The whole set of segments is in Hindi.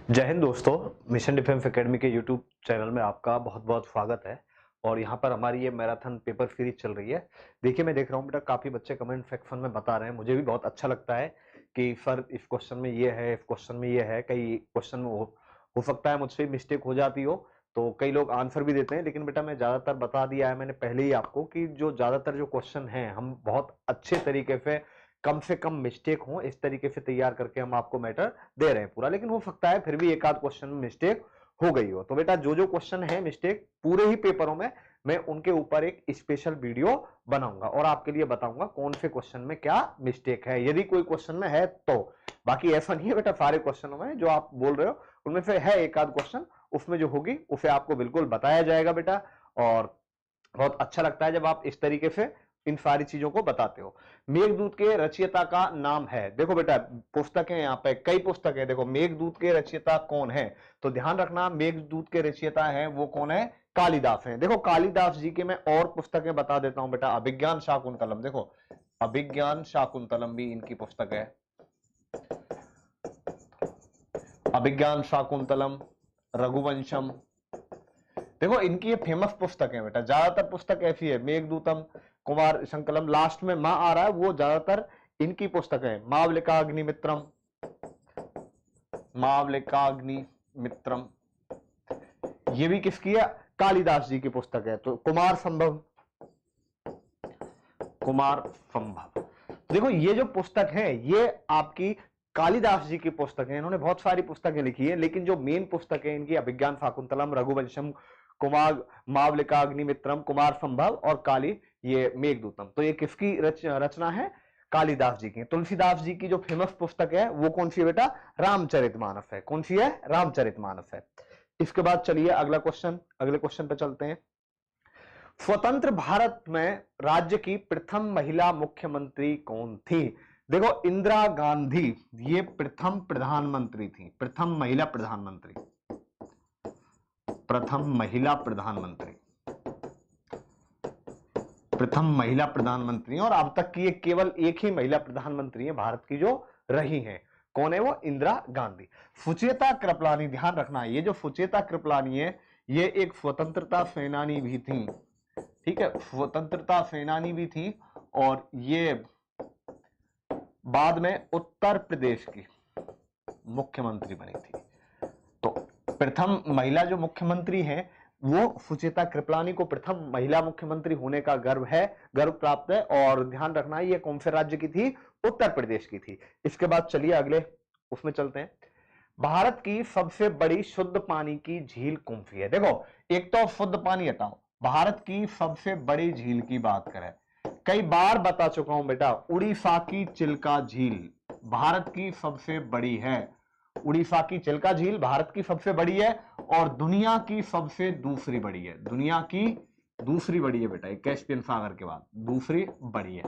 जय हिंद दोस्तों, मिशन डिफेंस एकेडमी के यूट्यूब चैनल में आपका बहुत बहुत स्वागत है। और यहाँ पर हमारी ये मैराथन पेपर सीरीज चल रही है। देखिए, मैं देख रहा हूँ बेटा काफी बच्चे कमेंट सेक्शन में बता रहे हैं, मुझे भी बहुत अच्छा लगता है कि सर इस क्वेश्चन में ये है, इस क्वेश्चन में ये है। कई क्वेश्चन में हो सकता है मुझसे मिस्टेक हो जाती हो, तो कई लोग आंसर भी देते हैं, लेकिन बेटा मैं ज्यादातर बता दिया है मैंने पहले ही आपको कि जो ज्यादातर जो क्वेश्चन है हम बहुत अच्छे तरीके से कम मिस्टेक हो इस तरीके से तैयार करके हम आपको मैटर दे रहे हैं पूरा। लेकिन हो सकता है फिर भी एक आध क्वेश्चन में मिस्टेक हो गई हो, तो बेटा जो जो क्वेश्चन है मिस्टेक पूरे ही पेपरों में मैं उनके ऊपर एक स्पेशल वीडियो बनाऊंगा और आपके लिए बताऊंगा कौन से क्वेश्चन में क्या मिस्टेक है, यदि कोई क्वेश्चन में है तो। बाकी ऐसा नहीं है बेटा, सारे क्वेश्चनों में जो आप बोल रहे हो उनमें से है एक आध क्वेश्चन, उसमें जो होगी उसे आपको बिल्कुल बताया जाएगा बेटा। और बहुत अच्छा लगता है जब आप इस तरीके से इन सारी चीजों को बताते हो। मेघदूत के रचयिता का नाम है, देखो बेटा पुस्तक है, यहाँ पे कई पुस्तक है। देखो मेघदूत के रचयिता कौन है, तो ध्यान रखना मेघदूत के रचयिता है वो कौन है, कालिदास है। देखो कालिदास जी के मैं और पुस्तकें बता देता हूं बेटा। अभिज्ञान शाकुंतलम, देखो अभिज्ञान शाकुंतलम भी इनकी पुस्तक है। अभिज्ञान शाकुंतलम, रघुवंशम, देखो इनकी ये फेमस पुस्तक है बेटा। ज्यादातर पुस्तक ऐसी है, मेघदूतम, कुमार संकलम, लास्ट में मां आ रहा है, वो ज्यादातर इनकी पुस्तक है। मावलिकाग्निमित्रम, मावलिकाग्निमित्रम, ये भी किसकी है, कालिदास जी की पुस्तक है। तो कुमार संभव, कुमार संभव, देखो ये जो पुस्तक है ये आपकी कालिदास जी की पुस्तक है। इन्होंने बहुत सारी पुस्तकें लिखी है, लेकिन जो मेन पुस्तक है इनकी अभिज्ञान शाकुंतलम, रघुवंशम, कुमार, मावलिकाग्निमित्रम, कुमार संभव और काली ये मेघदूतम। तो ये किसकी रचना है, कालिदास जी की। तुलसीदास जी की जो फेमस पुस्तक है वो कौन सी है बेटा, रामचरितमानस है। कौन सी है, रामचरितमानस है। इसके बाद चलिए अगला क्वेश्चन, अगले क्वेश्चन पे चलते हैं। स्वतंत्र भारत में राज्य की प्रथम महिला मुख्यमंत्री कौन थी। देखो इंदिरा गांधी ये प्रथम प्रधानमंत्री थी, प्रथम महिला प्रधानमंत्री, प्रथम महिला प्रधानमंत्री, प्रथम महिला प्रधानमंत्री। और अब तक की ये केवल एक ही महिला प्रधानमंत्री है भारत की जो रही हैं। कौन है वो, इंदिरा गांधी। सुचेता कृपलानी, ध्यान रखना ये जो सुचेता कृपलानी है ये एक स्वतंत्रता सेनानी भी थी। ठीक है, स्वतंत्रता सेनानी भी थी और ये बाद में उत्तर प्रदेश की मुख्यमंत्री बनी थी। तो प्रथम महिला जो मुख्यमंत्री हैं वो सुचेता कृपलानी को प्रथम महिला मुख्यमंत्री होने का गर्व है, गर्व प्राप्त है। और ध्यान रखना ये कौन से राज्य की थी, उत्तर प्रदेश की थी। इसके बाद चलिए अगले उसमें चलते हैं। भारत की सबसे बड़ी शुद्ध पानी की झील कौन सी है। देखो एक तो शुद्ध पानी हटाओ, भारत की सबसे बड़ी झील की बात करें, कई बार बता चुका हूं बेटा, उड़ीसा की चिल्का झील भारत की सबसे बड़ी है। उड़ीसा की चिल्का झील भारत की सबसे बड़ी है और दुनिया की सबसे दूसरी बड़ी है। दुनिया की दूसरी बड़ी है बेटा, कैस्पियन सागर के बाद दूसरी बड़ी है।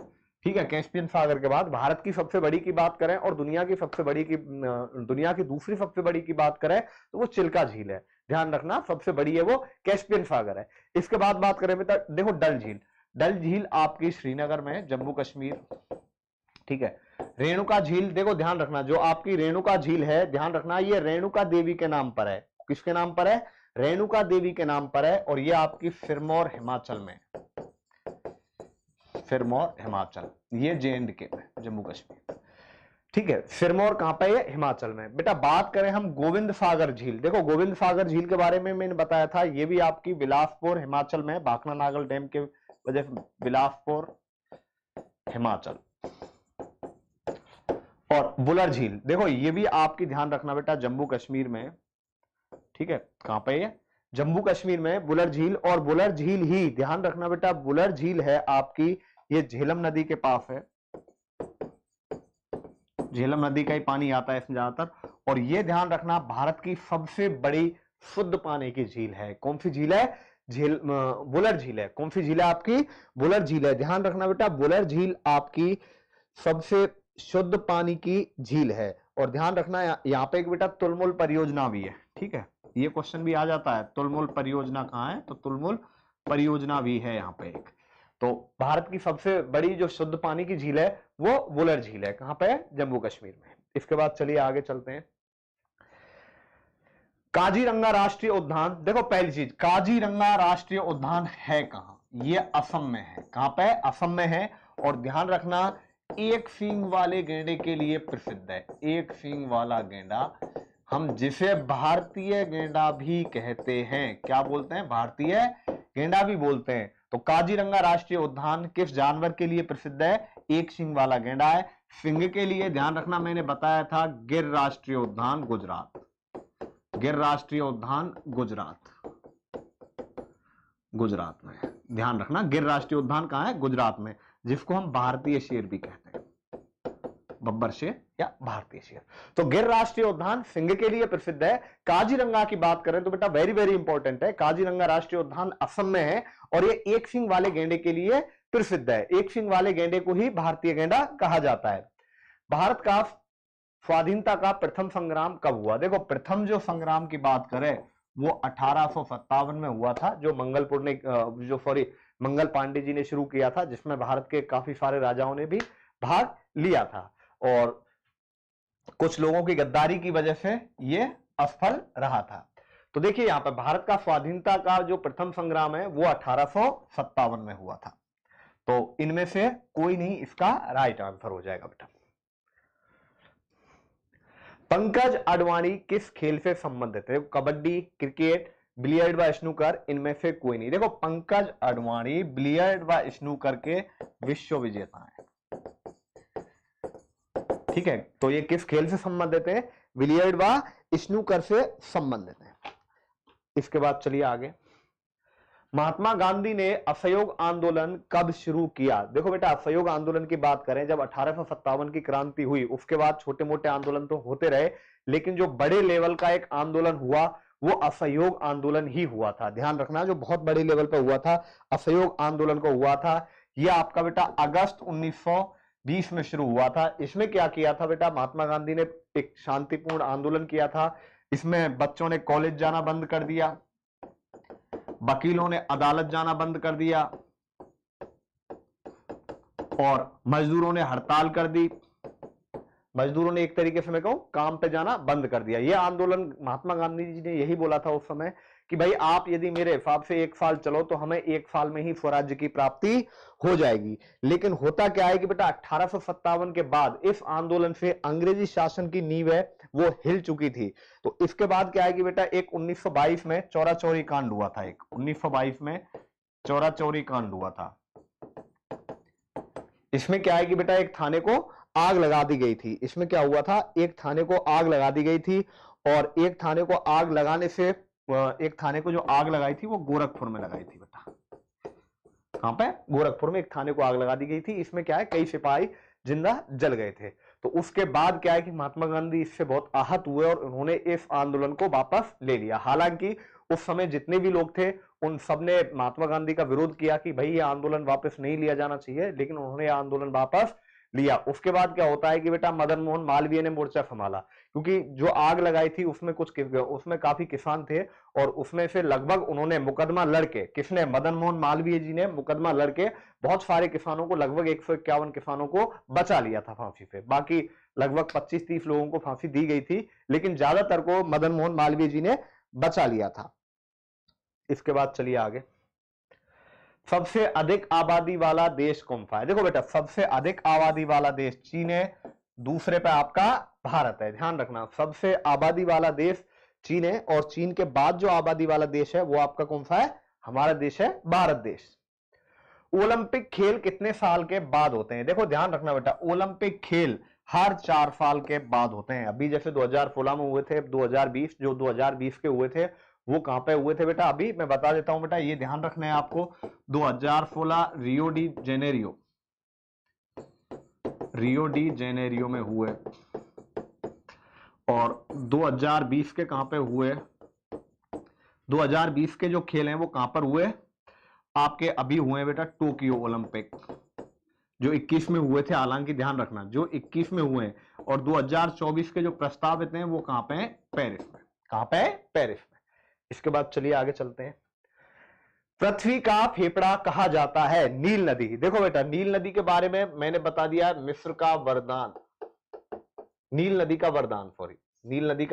ठीक है, कैस्पियन सागर के बाद भारत की सबसे बड़ी की बात करें और दुनिया की सबसे बड़ी की, दुनिया की दूसरी सबसे बड़ी की बात करें तो वो चिल्का झील है। ध्यान रखना सबसे बड़ी है वो कैस्पियन सागर है। इसके बाद बात करें बेटा, देखो डल झील, डल झील आपकी श्रीनगर में, जम्मू कश्मीर। ठीक है, रेणुका झील, देखो ध्यान रखना जो आपकी रेणुका झील है, ध्यान रखना ये रेणुका देवी के नाम पर है। किसके नाम पर है, रेणुका देवी के नाम पर है और ये आपकी सिरमौर हिमाचल में, सिरमौर हिमाचल, ये जे&के में, जम्मू कश्मीर। ठीक है, सिरमौर कहां पे है, हिमाचल में। बेटा बात करें हम गोविंद सागर झील, देखो गोविंद सागर झील के बारे में मैंने बताया था, ये भी आपकी बिलासपुर हिमाचल में, भाखड़ा नागल डैम के वजह से बिलासपुर हिमाचल। और बुलर झील, देखो ये भी आपकी ध्यान रखना बेटा जम्मू कश्मीर में। ठीक है, कहां पे है, जम्मू कश्मीर में बुलर झील। और बुलर झील ही ध्यान रखना बेटा, बुलर झील है आपकी ये झेलम नदी के पास है, झेलम नदी का ही पानी आता है इसमें ज्यादातर। और ये ध्यान रखना भारत की सबसे बड़ी शुद्ध पानी की झील है। कौन सी झील है, झील बुलर झील है। कौन सी झील है आपकी, बुलर झील है। ध्यान रखना बेटा बुलर झील आपकी सबसे शुद्ध पानी की झील है। और ध्यान रखना यहाँ पे एक बेटा तुलमुल परियोजना भी है। ठीक है, ये क्वेश्चन भी आ जाता है, तुलमुल परियोजना कहाँ है, तो तुलमुल परियोजना भी है यहाँ पे एक। तो भारत की सबसे बड़ी जो शुद्ध पानी की झील है वो वुलर झील है, कहां पे है, जम्मू कश्मीर में। इसके बाद चलिए आगे चलते हैं। काजीरंगा राष्ट्रीय उद्यान, देखो पहली चीज, काजीरंगा राष्ट्रीय उद्यान है कहां? ये असम में है। कहां पे? असम में है। और ध्यान रखना, एक सींग वाले गेंडे के लिए प्रसिद्ध है। एक सींग वाला गेंडा, हम जिसे भारतीय गेंडा भी कहते हैं, क्या बोलते हैं? भारतीय गेंडा भी बोलते हैं। तो काजीरंगा राष्ट्रीय उद्यान किस जानवर के लिए प्रसिद्ध है? एक सींग वाला गेंडा है। सिंह के लिए ध्यान रखना, मैंने बताया था गिर राष्ट्रीय उद्यान गुजरात। गिर राष्ट्रीय उद्यान गुजरात, गुजरात में। ध्यान रखना, गिर राष्ट्रीय उद्यान कहां है? गुजरात में, जिसको हम भारतीय शेर भी कहते हैं, बब्बर शेर या भारतीय शेर। तो गिर राष्ट्रीय उद्यान सिंह के लिए प्रसिद्ध है। काजीरंगा की बात करें तो बेटा वेरी वेरी इंपॉर्टेंट है, काजीरंगा राष्ट्रीय उद्यान असम में है और ये एक सींग वाले गेंडे के लिए प्रसिद्ध है। एक सींग वाले गेंडे को ही भारतीय गेंडा कहा जाता है। भारत का स्वाधीनता का प्रथम संग्राम कब हुआ? देखो प्रथम जो संग्राम की बात करें वो 1857 में हुआ था, जो मंगलपुर ने मंगल पांडे जी ने शुरू किया था, जिसमें भारत के काफी सारे राजाओं ने भी भाग लिया था और कुछ लोगों की गद्दारी की वजह से ये असफल रहा था। तो देखिए यहां पर भारत का स्वाधीनता का जो प्रथम संग्राम है वो 1857 में हुआ था। तो इनमें से कोई नहीं इसका राइट आंसर हो जाएगा बेटा। पंकज अडवाणी किस खेल से संबंधित है? कबड्डी, क्रिकेट, बिलियर्ड व स्नूकर, इनमें से कोई नहीं। देखो पंकज अडवाणी बिलियर्ड व स्नूकर के विश्व विजेता हैं। ठीक है, तो ये किस खेल से संबंधित है? बिलियर्ड व स्नूकर से संबंधित है। इसके बाद चलिए आगे। महात्मा गांधी ने असहयोग आंदोलन कब शुरू किया? देखो बेटा असहयोग आंदोलन की बात करें, जब 1857 की क्रांति हुई उसके बाद छोटे मोटे आंदोलन तो होते रहे, लेकिन जो बड़े लेवल का एक आंदोलन हुआ वो असहयोग आंदोलन ही हुआ था। ध्यान रखना, जो बहुत बड़े लेवल पर हुआ था असहयोग आंदोलन को हुआ था। यह आपका बेटा अगस्त 1920 में शुरू हुआ था। इसमें क्या किया था बेटा? महात्मा गांधी ने एक शांतिपूर्ण आंदोलन किया था। इसमें बच्चों ने कॉलेज जाना बंद कर दिया, वकीलों ने अदालत जाना बंद कर दिया और मजदूरों ने हड़ताल कर दी। मजदूरों ने एक तरीके से मैं कहूं काम पे जाना बंद कर दिया। यह आंदोलन महात्मा गांधी जी ने यही बोला था उस समय कि भाई आप यदि मेरे हिसाब से 1 साल चलो तो हमें 1 साल में ही स्वराज्य की प्राप्ति हो जाएगी। लेकिन होता क्या है कि बेटा 1857 के बाद इस आंदोलन से अंग्रेजी शासन की नींव है वो हिल चुकी थी। तो इसके बाद क्या है कि बेटा एक 1922 में चौरा चौरी कांड हुआ था। एक 1922 में चौरा चौरी कांड हुआ था। इसमें क्या है कि बेटा एक थाने को आग लगा दी गई थी। इसमें क्या हुआ था? एक थाने को आग लगा दी गई थी और एक थाने को आग लगाने से एक थाने को जो आग लगाई थी वो गोरखपुर में लगाई थी बेटा। कहां पे? गोरखपुर में एक थाने को आग लगा दी गई थी। इसमें क्या है कई सिपाही जिंदा जल गए थे। तो उसके बाद क्या है कि महात्मा गांधी इससे बहुत आहत हुए और उन्होंने इस आंदोलन को वापस ले लिया। हालांकि उस समय जितने भी लोग थे उन सबने महात्मा गांधी का विरोध किया कि भाई ये आंदोलन वापस नहीं लिया जाना चाहिए, लेकिन उन्होंने यह आंदोलन वापस लिया। उसके बाद क्या होता है कि बेटा मदन मोहन मालवीय ने मोर्चा संभाला, क्योंकि जो आग लगाई थी उसमें काफी किसान थे और उसमें से लगभग उन्होंने मुकदमा लड़के, किसने? मदन मोहन मालवीय जी ने मुकदमा लड़के बहुत सारे किसानों को, लगभग 151 किसानों को बचा लिया था फांसी से। बाकी लगभग 25-30 लोगों को फांसी दी गई थी, लेकिन ज्यादातर को मदन मोहन मालवीय जी ने बचा लिया था। इसके बाद चलिए आगे। सबसे अधिक आबादी वाला देश कौन सा है? देखो बेटा सबसे अधिक आबादी वाला देश चीन है, दूसरे पे आपका भारत है। ध्यान रखना, सबसे आबादी वाला देश चीन है और चीन के बाद जो आबादी वाला देश है वो आपका कौन सा है? हमारा देश है भारत देश। ओलंपिक खेल कितने साल के बाद होते हैं? देखो ध्यान रखना बेटा, ओलंपिक खेल हर 4 साल के बाद होते हैं। अभी जैसे 2016 में हुए थे, 2020 जो 2020 के हुए थे वो कहां पे हुए थे बेटा? अभी मैं बता देता हूं बेटा, ये ध्यान रखना है आपको। 2016 रियो डी जेनेरियो में हुए और 2020 के कहां पे हुए? 2020 के जो खेल हैं वो कहां पर हुए? आपके अभी हुए बेटा टोक्यो ओलंपिक, जो 21 में हुए थे। हालांकि ध्यान रखना जो 21 में हुए और 2024 के जो प्रस्तावित हैं वो कहां पे हैं? पेरिस में। कहां पे है? पेरिस में। इसके बाद चलिए आगे चलते हैं। पृथ्वी का फेफड़ा कहा जाता है नील नदी। देखो बेटा नील नदी के बारे में मैंने बता दिया, मिस्र का वरदान, नील नदी का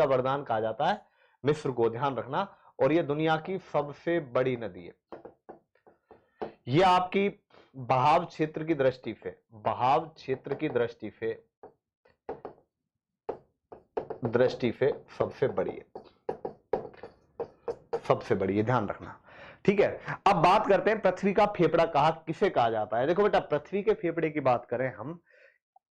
वरदान कहा जाता है मिस्र को, ध्यान रखना। और ये दुनिया की सबसे बड़ी नदी है। ये आपकी बहाव क्षेत्र की दृष्टि से, बहाव क्षेत्र की दृष्टि से सबसे बड़ी है, सबसे बड़ी है, ध्यान रखना। ठीक है, अब बात करते हैं पृथ्वी का फेफड़ा किसे कहा जाता है। देखो बेटा, पृथ्वी के फेफड़े की बात करें हम,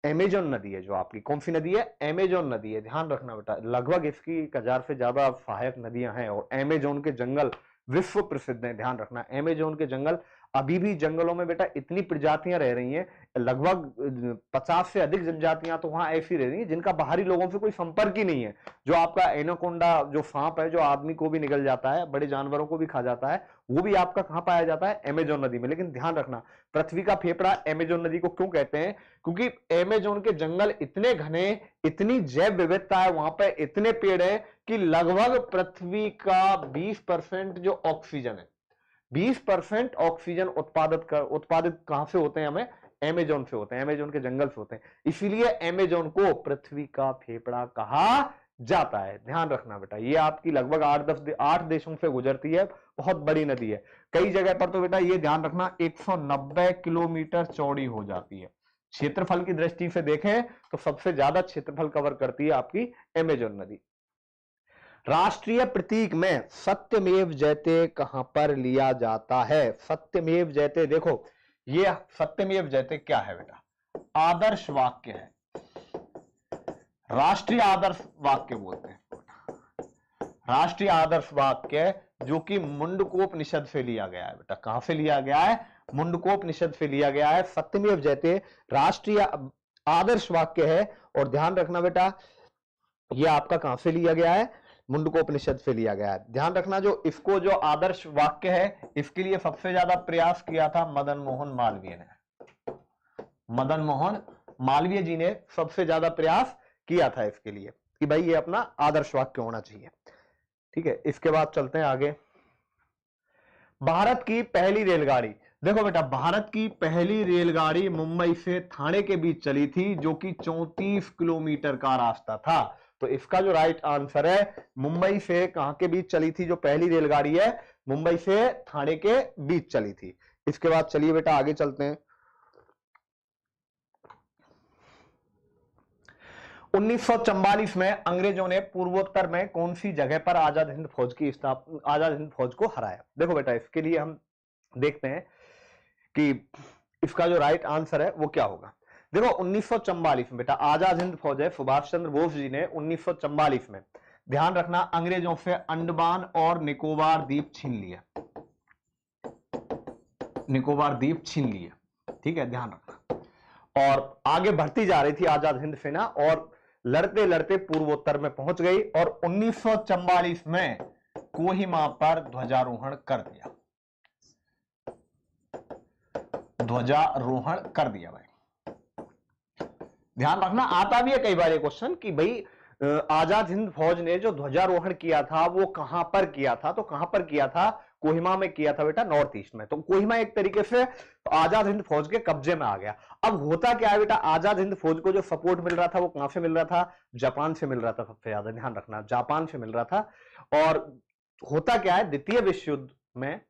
अमेजोन नदी है जो आपकी, कौन सी नदी है, अमेजोन नदी है, ध्यान रखना बेटा। लगभग इसकी 1000 से ज्यादा सहायक नदियां हैं और अमेजोन के जंगल विश्व प्रसिद्ध हैं, ध्यान रखना। अमेजोन के जंगल, अभी भी जंगलों में बेटा इतनी प्रजातियां रह रही हैं, लगभग 50 से अधिक जनजातियां तो वहां ऐसी रह रही हैं जिनका बाहरी लोगों से कोई संपर्क ही नहीं है। जो आपका एनाकोंडा जो सांप है, जो आदमी को भी निगल जाता है, बड़े जानवरों को भी खा जाता है, वो भी आपका कहां पाया जाता है, अमेजोन नदी में। लेकिन ध्यान रखना, पृथ्वी का फेफड़ा अमेजोन नदी को क्यों कहते हैं, क्योंकि अमेजोन के जंगल इतने घने, इतनी जैव विविधता है वहां पे, इतने पेड़ है कि लगभग पृथ्वी का 20% जो ऑक्सीजन है, 20% ऑक्सीजन उत्पादित कहां से होते हैं, हमें अमेजोन से होते हैं, अमेजोन के जंगल से होते हैं। इसीलिए अमेजोन को पृथ्वी का फेफड़ा कहा जाता है, ध्यान रखना बेटा। ये आपकी लगभग 8 देशों से गुजरती है, बहुत बड़ी नदी है। कई जगह पर तो बेटा ये ध्यान रखना 190 किलोमीटर चौड़ी हो जाती है। क्षेत्रफल की दृष्टि से देखें तो सबसे ज्यादा क्षेत्रफल कवर करती है आपकी अमेजोन नदी। राष्ट्रीय प्रतीक में सत्यमेव जयते कहां पर लिया जाता है, सत्यमेव जयते। देखो ये सत्यमेव जयते क्या है बेटा, आदर्श वाक्य है, राष्ट्रीय आदर्श वाक्य बोलते हैं, राष्ट्रीय आदर्श वाक्य जो कि मुंडकोपनिषद से लिया गया है बेटा। कहां से लिया गया है, मुंडकोपनिषद से लिया गया है। सत्यमेव जयते राष्ट्रीय आदर्श वाक्य है। और ध्यान रखना बेटा, यह आपका कहां से लिया गया है, मुंडकोपनिषद से लिया गया है। ध्यान रखना, जो इसको जो आदर्श वाक्य है, इसके लिए सबसे ज्यादा प्रयास किया था मदन मोहन मालवीय ने, मदन मोहन मालवीय जी ने सबसे ज्यादा प्रयास किया था इसके लिए कि भाई ये अपना आदर्श वाक्य होना चाहिए। ठीक है, इसके बाद चलते हैं आगे। भारत की पहली रेलगाड़ी, देखो बेटा, भारत की पहली रेलगाड़ी मुंबई से ठाणे के बीच चली थी, जो कि 34 किलोमीटर का रास्ता था। तो इसका जो राइट आंसर है, मुंबई से कहां के बीच चली थी जो पहली रेलगाड़ी है, मुंबई से ठाणे के बीच चली थी। इसके बाद चलिए बेटा आगे चलते हैं। 1944 में अंग्रेजों ने पूर्वोत्तर में कौन सी जगह पर आजाद हिंद फौज को हराया। देखो बेटा, इसके लिए हम देखते हैं कि इसका जो राइट आंसर है वो क्या होगा। देखो 1944 में बेटा आजाद हिंद फौज है, सुभाष चंद्र बोस जी ने 1944 में, ध्यान रखना, अंग्रेजों से अंडमान और निकोबार द्वीप छीन लिया, निकोबार द्वीप छीन लिए। ठीक है, ध्यान रखना। और आगे बढ़ती जा रही थी आजाद हिंद सेना और लड़ते लड़ते पूर्वोत्तर में पहुंच गई और 1944 में कोहिमा पर ध्वजारोहण कर दिया, ध्वजारोहण कर दिया भाई। ध्यान रखना, आता भी है कई बार ये क्वेश्चन कि भाई आजाद हिंद फौज ने जो ध्वजारोहण किया था वो कहां पर किया था, तो कहां पर किया था, कोहिमा में किया था बेटा, नॉर्थ ईस्ट में। तो कोहिमा एक तरीके से आजाद हिंद फौज के कब्जे में आ गया। अब होता क्या है बेटा, आजाद हिंद फौज को जो सपोर्ट मिल रहा था वो कहां से मिल रहा था, जापान से मिल रहा था, सबसे ज्यादा ध्यान रखना, जापान से मिल रहा था। और होता क्या है, द्वितीय विश्व युद्ध में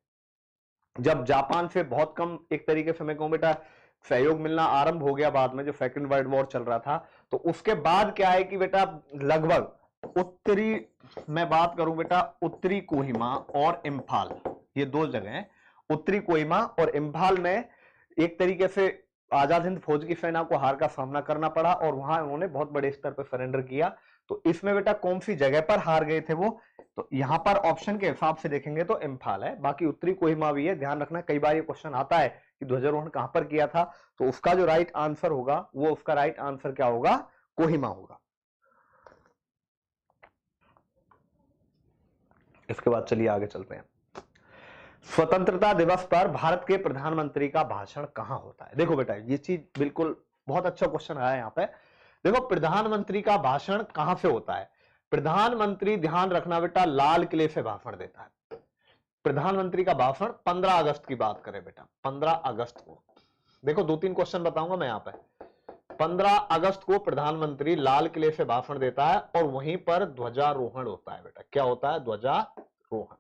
जब जापान से बहुत कम एक तरीके से मैं कहूं बेटा सहयोग मिलना आरंभ हो गया, बाद में जो सेकंड वर्ल्ड वॉर चल रहा था, तो उसके बाद क्या है कि बेटा लगभग उत्तरी, मैं बात करूं बेटा, उत्तरी कोहिमा और इम्फाल, ये दो जगह हैं, उत्तरी कोहिमा और इम्फाल में एक तरीके से आजाद हिंद फौज की सेना को हार का सामना करना पड़ा और वहां उन्होंने बहुत बड़े स्तर पर सरेंडर किया। तो इसमें बेटा कौन सी जगह पर हार गए थे वो, तो यहां पर ऑप्शन के हिसाब से देखेंगे तो इम्फाल है, बाकी उत्तरी कोहिमा भी है। ध्यान रखना, कई बार ये क्वेश्चन आता है कि ध्वजारोहण कहां पर किया था, तो उसका जो राइट आंसर होगा वो, उसका राइट आंसर क्या होगा, कोहिमा होगा। इसके बाद चलिए आगे चलते हैं। स्वतंत्रता दिवस पर भारत के प्रधानमंत्री का भाषण कहां होता है। देखो बेटा, ये चीज बिल्कुल बहुत अच्छा क्वेश्चन आया यहां पे। देखो प्रधानमंत्री का भाषण कहां से होता है, प्रधानमंत्री, ध्यान रखना बेटा, लाल किले से भाषण देता है। प्रधानमंत्री का भाषण 15 अगस्त की बात करें बेटा, 15 अगस्त को। देखो 2-3 क्वेश्चन बताऊंगा मैं यहां पे, 15 अगस्त को प्रधानमंत्री लाल किले से भाषण देता है और वहीं पर ध्वजारोहण होता है बेटा। क्या होता है? ध्वजारोहण।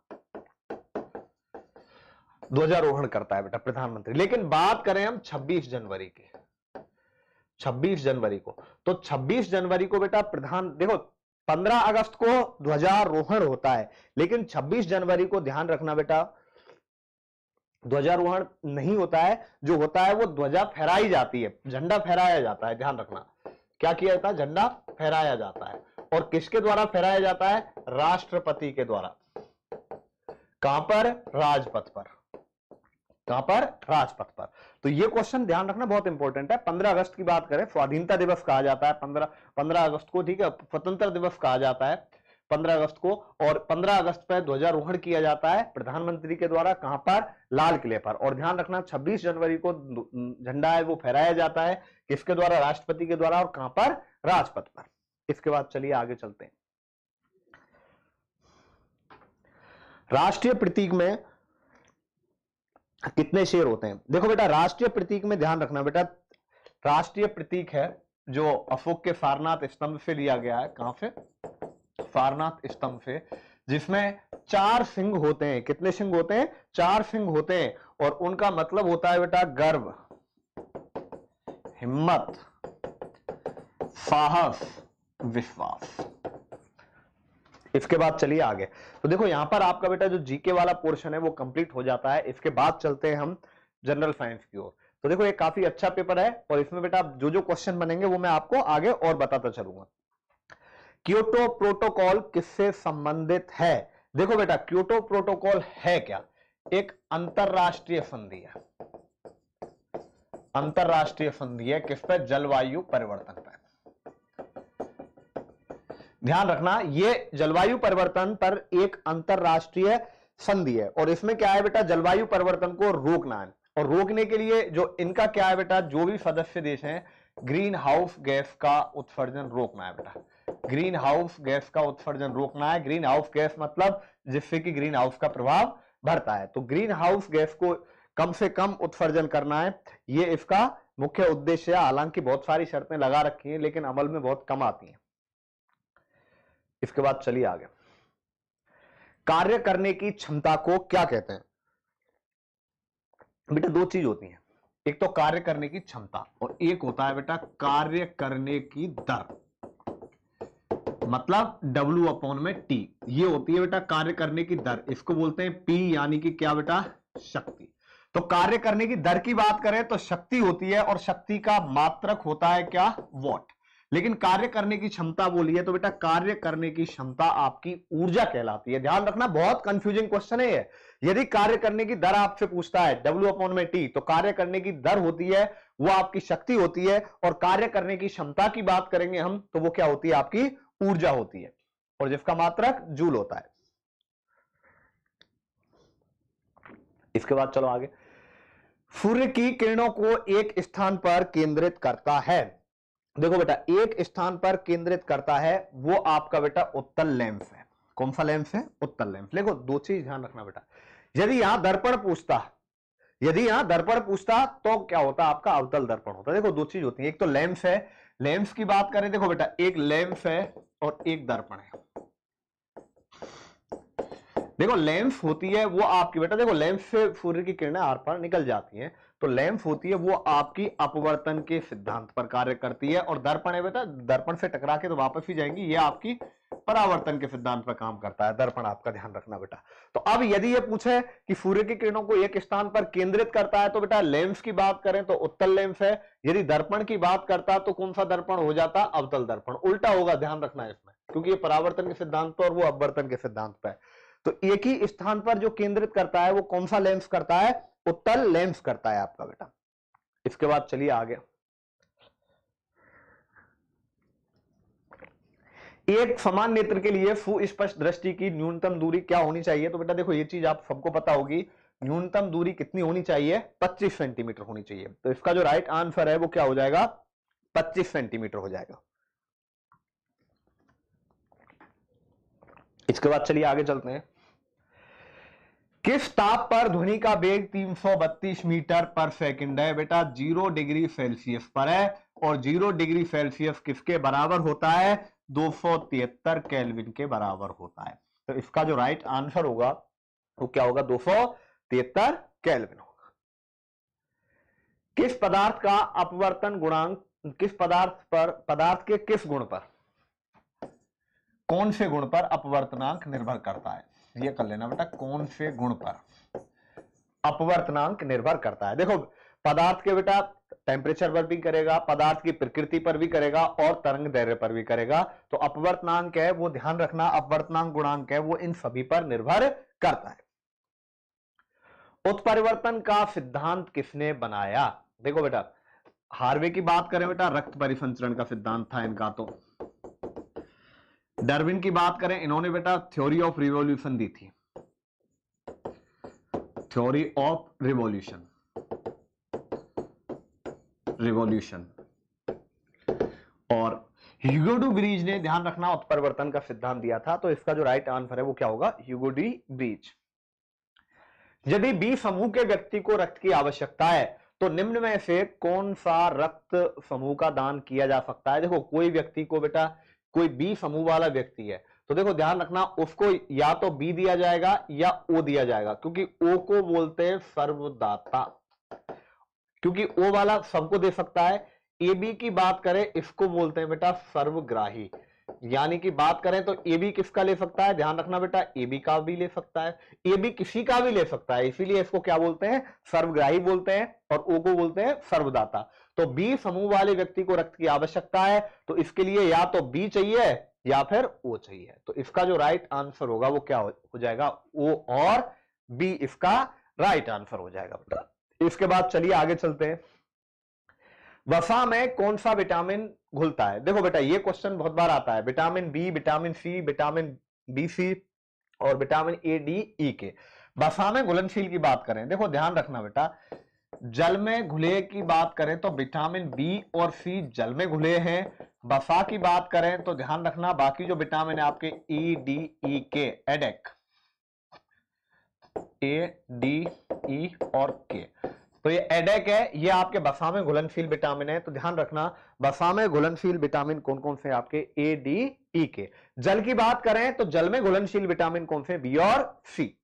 ध्वजारोहण करता है बेटा प्रधानमंत्री। लेकिन बात करें हम 26 जनवरी की, 26 जनवरी को, तो 26 जनवरी को बेटा देखो 15 अगस्त को ध्वजारोहण होता है, लेकिन 26 जनवरी को ध्यान रखना बेटा ध्वजारोहण नहीं होता है। जो होता है वो ध्वजा फहराई जाती है, झंडा फहराया जाता है। ध्यान रखना क्या किया जाता है? झंडा फहराया जाता है। और किसके द्वारा फहराया जाता है? राष्ट्रपति के द्वारा। कहां पर? राजपथ पर। कहां पर? राजपथ पर। तो ये क्वेश्चन ध्यान रखना बहुत इंपॉर्टेंट है। 15 अगस्त की बात करें, स्वाधीनता दिवस कहा जाता है 15 अगस्त को, ठीक है, स्वतंत्रता दिवस कहा जाता है 15 अगस्त को। और 15 अगस्त पर ध्वजारोहण किया जाता है प्रधानमंत्री के द्वारा। कहां पर? लाल किले पर। और ध्यान रखना 26 जनवरी को झंडा है वो फहराया जाता है, किसके द्वारा? राष्ट्रपति के द्वारा। और कहां पर? राजपथ पर। इसके बाद चलिए आगे चलते हैं। राष्ट्रीय प्रतीक में कितने शेर होते हैं? देखो बेटा राष्ट्रीय प्रतीक में ध्यान रखना बेटा, राष्ट्रीय प्रतीक है जो अशोक के सारनाथ स्तंभ से लिया गया है। कहां से? सारनाथ स्तंभ से, जिसमें 4 सिंह होते हैं। कितने सिंह होते हैं? 4 सिंह होते हैं। और उनका मतलब होता है बेटा गर्व, हिम्मत, साहस, विश्वास। इसके बाद चलिए आगे। तो देखो यहां पर आपका बेटा जो जीके वाला पोर्शन है वो कंप्लीट हो जाता है। इसके बाद चलते हैं हम जनरल साइंस की ओर। तो देखो ये काफी अच्छा पेपर है और इसमें बेटा जो जो क्वेश्चन बनेंगे वो मैं आपको आगे और बताता चलूंगा। क्योटो प्रोटोकॉल किससे संबंधित है? देखो बेटा क्योटो प्रोटोकॉल है क्या? एक अंतरराष्ट्रीय संधि है। अंतरराष्ट्रीय संधि है किस पर? जलवायु परिवर्तन पर। ध्यान रखना ये जलवायु परिवर्तन पर एक अंतरराष्ट्रीय संधि है। और इसमें क्या है बेटा? जलवायु परिवर्तन को रोकना है। और रोकने के लिए जो इनका क्या है बेटा, जो भी सदस्य देश हैं, ग्रीन हाउस गैस का उत्सर्जन रोकना है बेटा। ग्रीन हाउस गैस का उत्सर्जन रोकना है। ग्रीन हाउस गैस मतलब जिससे कि ग्रीन हाउस का प्रभाव बढ़ता है। तो ग्रीन हाउस गैस को कम से कम उत्सर्जन करना है, ये इसका मुख्य उद्देश्य है। हालांकि बहुत सारी शर्तें लगा रखी हैं लेकिन अमल में बहुत कम आती हैं। इसके बाद चलिए आगे। कार्य करने की क्षमता को क्या कहते हैं? बेटा 2 चीज होती हैं, एक तो कार्य करने की क्षमता और एक होता है बेटा कार्य करने की दर, मतलब W/T। ये होती है बेटा कार्य करने की दर। इसको बोलते हैं P, यानी कि क्या बेटा? शक्ति। तो कार्य करने की दर की बात करें तो शक्ति होती है और शक्ति का मात्रक होता है क्या? वॉट। लेकिन कार्य करने की क्षमता बोलिए तो बेटा कार्य करने की क्षमता आपकी ऊर्जा कहलाती है। ध्यान रखना बहुत कंफ्यूजिंग क्वेश्चन है ये। यदि कार्य करने की दर आपसे पूछता है W/T, तो कार्य करने की दर होती है वो आपकी शक्ति होती है। और कार्य करने की क्षमता की बात करेंगे हम तो वो क्या होती है? आपकी ऊर्जा होती है और जिसका मात्रक जूल होता है। इसके बाद चलो आगे। सूर्य की किरणों को एक स्थान पर केंद्रित करता है। देखो बेटा एक स्थान पर केंद्रित करता है वो आपका बेटा उत्तल लेंस है। कौन सा लेंस है? उत्तल लेंस। देखो 2 चीज ध्यान रखना बेटा, यदि यहां दर्पण पूछता तो क्या होता? आपका अवतल दर्पण होता। देखो 2 चीज होती है, एक तो लेंस है। लेंस की बात करें, देखो बेटा एक लेंस है और एक दर्पण है। देखो लेंस होती है वो आपकी बेटा, देखो लेंस से सूर्य की किरणें आर पार निकल जाती हैं, तो लेंस होती है वो आपकी अपवर्तन के सिद्धांत पर कार्य करती है। और दर्पण है बेटा, दर्पण से टकरा के तो वापस ही जाएंगी, ये आपकी परावर्तन के सिद्धांत पर काम करता है दर्पण। आपका ध्यान रखना बेटा। तो अब यदि ये पूछे कि सूर्य की किरणों को एक स्थान पर केंद्रित करता है तो बेटा लेंस की बात करें तो उत्तल लेंस है। यदि दर्पण की बात करता तो कौन सा दर्पण हो जाता? अवतल दर्पण। उल्टा होगा, ध्यान रखना इसमें, क्योंकि ये परावर्तन के सिद्धांत पर और वो अपवर्तन के सिद्धांत पर। तो एक ही स्थान पर जो केंद्रित करता है वो कौन सा लेंस करता है? उत्तल लेंस करता है आपका बेटा। इसके बाद चलिए आगे। एक समान नेत्र के लिए सुस्पष्ट दृष्टि की न्यूनतम दूरी क्या होनी चाहिए? तो बेटा देखो ये चीज आप सबको पता होगी, न्यूनतम दूरी कितनी होनी चाहिए? 25 सेंटीमीटर होनी चाहिए। तो इसका जो राइट आंसर है वो क्या हो जाएगा? 25 सेंटीमीटर हो जाएगा। इसके बाद चलिए आगे चलते हैं। किस ताप पर ध्वनि का वेग 332 मीटर पर सेकंड है? बेटा 0 डिग्री सेल्सियस पर है। और 0 डिग्री सेल्सियस किसके बराबर होता है? 273 केल्विन के बराबर होता है। तो इसका जो राइट आंसर होगा वो क्या होगा? 273 केल्विन होगा। किस पदार्थ का अपवर्तन गुणांक किस पदार्थ के किस गुण पर, कौन से गुण पर अपवर्तनांक निर्भर करता है? ये कर लेना बेटा, कौन से गुण पर अपवर्तनांक निर्भर करता है। देखो पदार्थ के बेटा टेम्परेचर पर भी करेगा, पदार्थ की प्रकृति पर भी करेगा और तरंग दैर्ध्य पर भी करेगा। तो अपवर्तनांक है वो ध्यान रखना, अपवर्तनांक गुणांक है वो इन सभी पर निर्भर करता है। उत्परिवर्तन का सिद्धांत किसने बनाया? देखो बेटा हार्वे की बात करें बेटा, रक्त परिसंचरण का सिद्धांत था इनका। तो डार्विन की बात करें, इन्होंने बेटा थ्योरी ऑफ रिवॉल्यूशन दी थी, थ्योरी ऑफ रिवॉल्यूशन। और ह्यूगो डी ब्रीज ने ध्यान रखना उत्परिवर्तन का सिद्धांत दिया था। तो इसका जो राइट आंसर है वो क्या होगा? Hugo de Vries. यदि बी समूह के व्यक्ति को रक्त की आवश्यकता है तो निम्न में से कौन सा रक्त समूह का दान किया जा सकता है? देखो कोई व्यक्ति को बेटा, कोई बी समूह वाला व्यक्ति है तो देखो ध्यान रखना उसको या तो बी दिया जाएगा या ओ दिया जाएगा, क्योंकि ओ को बोलते हैं सर्वदाता, क्योंकि ओ वाला सबको दे सकता है। ए बी की बात करें इसको बोलते हैं बेटा सर्वग्राही, यानी कि बात करें तो ए बी किसका ले सकता है? ध्यान रखना बेटा ए बी का भी ले सकता है, ए बी किसी का भी ले सकता है, इसीलिए इसको क्या बोलते हैं? सर्वग्राही बोलते हैं। और ओ को बोलते हैं सर्वदाता। तो बी समूह वाले व्यक्ति को रक्त की आवश्यकता है तो इसके लिए या तो बी चाहिए या फिर ओ चाहिए। तो इसका जो राइट आंसर होगा वो क्या हो जाएगा? ओ और बी इसका राइट आंसर हो जाएगा बेटा। इसके बाद चलिए आगे चलते हैं। वसा में कौन सा विटामिन घुलता है? देखो बेटा ये क्वेश्चन बहुत बार आता है, vitamin B, vitamin C, vitamin B C और विटामिन ए डी ई के। वसा में घुलनशील की बात करें, देखो ध्यान रखना बेटा, जल में घुले की बात करें तो विटामिन बी और सी जल में घुले हैं। वसा की बात करें तो ध्यान रखना बाकी जो विटामिन है आपके ई डी ई के, एडेक, ए डी ई और के, तो ये एडेक है, ये आपके वसा में घुलनशील विटामिन है। तो ध्यान रखना वसा में घुलनशील विटामिन कौन कौन से आपके? ए डी ई के। जल की बात करें तो जल में घुलनशील विटामिन कौन से? बी और सी।